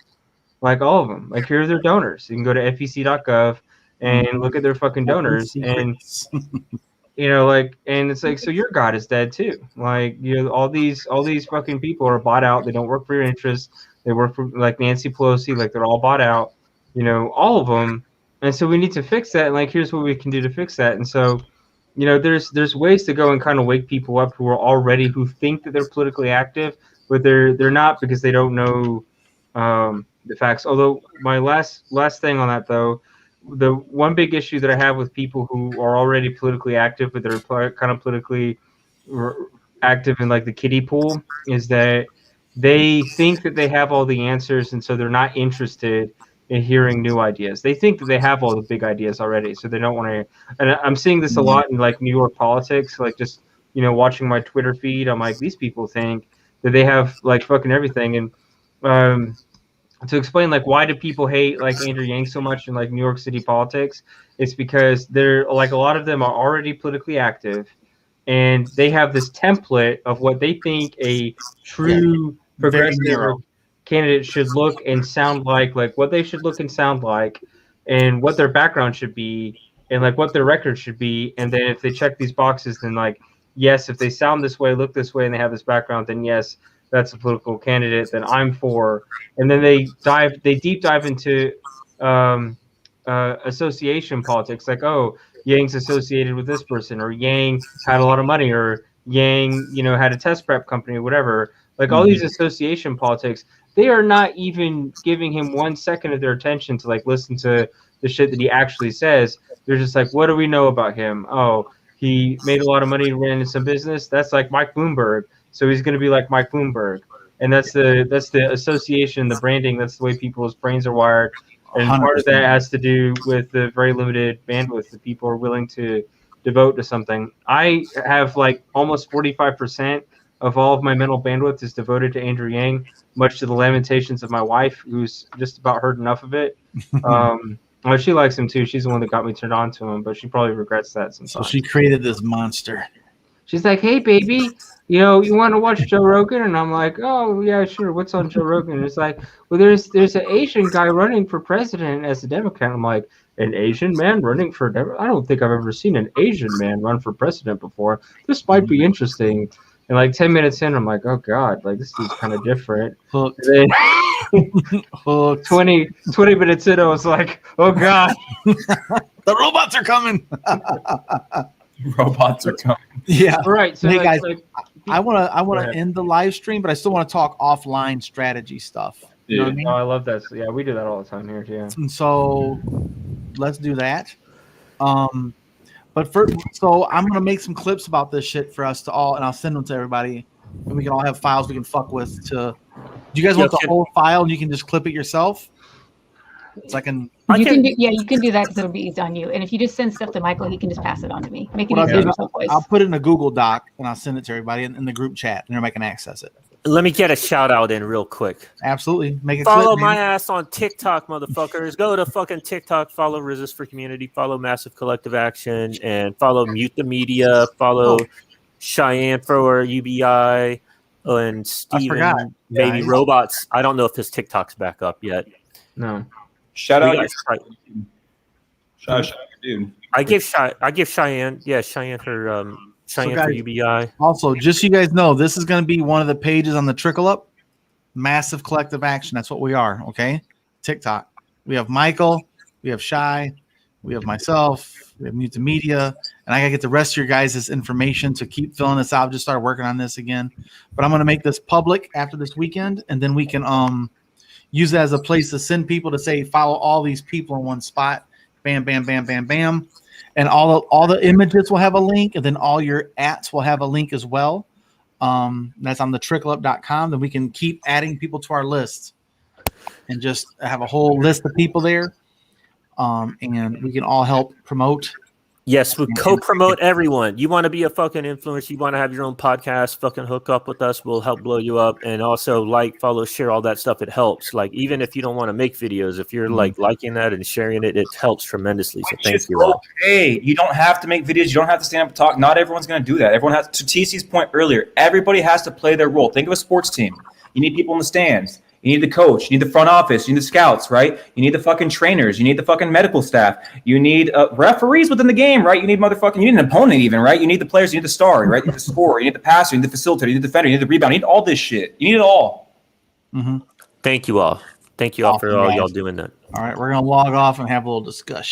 Like all of them. Like here are their donors. You can go to fec.gov and look at their fucking donors, and you know, like, and it's like, so your God is dead too. Like, you know, all these fucking people are bought out. They don't work for your interests. They work for like Nancy Pelosi. Like they're all bought out. You know, all of them. And so we need to fix that. And like, here's what we can do to fix that. And so, you know, there's ways to go and kind of wake people up who think that they're politically active, but they're not, because they don't know the facts. Although my last thing on that though, the one big issue that I have with people who are already politically active, but they're kind of politically active in like the kiddie pool, is that they think that they have all the answers, and so they're not interested in hearing new ideas. They think that they have all the big ideas already, so they don't want to. And I'm seeing this a lot in like New York politics, like just, you know, watching my Twitter feed. I'm like, these people think that they have like fucking everything. And to explain like why do people hate like Andrew Yang so much in like New York City politics, it's because they're like, a lot of them are already politically active, and they have this template of what they think a true progressive candidate should look and sound like what they should look and sound like, and what their background should be, and like what their record should be. And then if they check these boxes, then like, yes, if they sound this way, look this way, and they have this background, then yes, that's a political candidate that I'm for. And then they deep dive into association politics, like, oh, Yang's associated with this person, or Yang had a lot of money, or Yang, you know, had a test prep company or whatever. Like all these association politics, they are not even giving him 1 second of their attention to like listen to the shit that he actually says. They're just like, what do we know about him? Oh, he made a lot of money, ran some business. That's like Mike Bloomberg, so he's going to be like Mike Bloomberg. And that's the association, the branding. That's the way people's brains are wired. And 100%. Part of that has to do with the very limited bandwidth that people are willing to devote to something. I have like almost 45% of all of my mental bandwidth is devoted to Andrew Yang, much to the lamentations of my wife, who's just about heard enough of it. Well, she likes him too. She's the one that got me turned on to him, but she probably regrets that sometimes. So she created this monster. She's like, hey, baby, you know, you want to watch Joe Rogan? And I'm like, oh, yeah, sure. What's on Joe Rogan? And it's like, well, there's an Asian guy running for president as a Democrat. I'm like, an Asian man running for Democrat? I don't think I've ever seen an Asian man run for president before. This might be interesting. And like 10 minutes in, I'm like, oh God, like this is kind of different. Hooked. And then 20 minutes in, I was like, oh God. The robots are coming. Robots are coming. Yeah. All right, so Hey, guys, like, I want Go to ahead. end the live stream, but I still want to talk offline strategy stuff. You know what I mean? oh, I love that. Yeah, we do that all the time here. Yeah. And so let's do that. But first, so I'm gonna make some clips about this shit for us to all, and I'll send them to everybody, and we can all have files we can fuck with. Do you guys want the whole file, and you can just clip it yourself? So I can. You can do that because it'll be easy on you. And if you just send stuff to Michael, he can just pass it on to me. Make it What easy I'll do, for both ways. I'll put it in a Google Doc and I'll send it to everybody in the group chat, and everybody can access it. Let me get a shout out in real quick. Absolutely, make it. Follow clip, my man. ass on TikTok, motherfuckers. Go to fucking TikTok. Follow Resist for Community. Follow Massive Collective Action, and follow Mute the Media. Follow Cheyenne for UBI and Steven forgot. Baby Yeah, Robots. I don't know if his TikTok's back up yet. No. Shout We out got your shout out your dude. I give Cheyenne, Cheyenne for Cheyenne for guys- UBI. Also, just so you guys know, this is going to be one of the pages on the Trickle Up. Massive Collective Action. That's what we are. Okay, TikTok. We have Michael. We have Shy. We have myself. We have Mute the Media, and I gotta get the rest of your guys' information to keep filling this out. Just start working on this again, but I'm gonna make this public after this weekend, and then we can use it as a place to send people to say follow all these people in one spot. Bam, bam, bam, bam, bam. And all the images will have a link, and then all your ats will have a link as well. That's on the trickleup.com. Then we can keep adding people to our list and just have a whole list of people there. And we can all help promote. Yes, we co-promote everyone. You want to be a fucking influencer, you want to have your own podcast, fucking hook up with us. We'll help blow you up. And also like, follow, share, all that stuff. It helps. Like, even if you don't want to make videos, if you're like liking that and sharing it, it helps tremendously. So thank you all. Hey, you don't have to make videos. You don't have to stand up and talk. Not everyone's going to do that. Everyone has, to TC's point earlier, everybody has to play their role. Think of a sports team. You need people in the stands. You need the coach. You need the front office. You need the scouts, right? You need the fucking trainers. You need the fucking medical staff. You need referees within the game, right? You need you need an opponent even, right? You need the players. You need the star, right? You need the scorer. You need the passer. You need the facilitator. You need the defender. You need the rebound. You need all this shit. You need it all. Thank you all. Thank you all for all y'all doing that. All right, we're gonna log off and have a little discussion.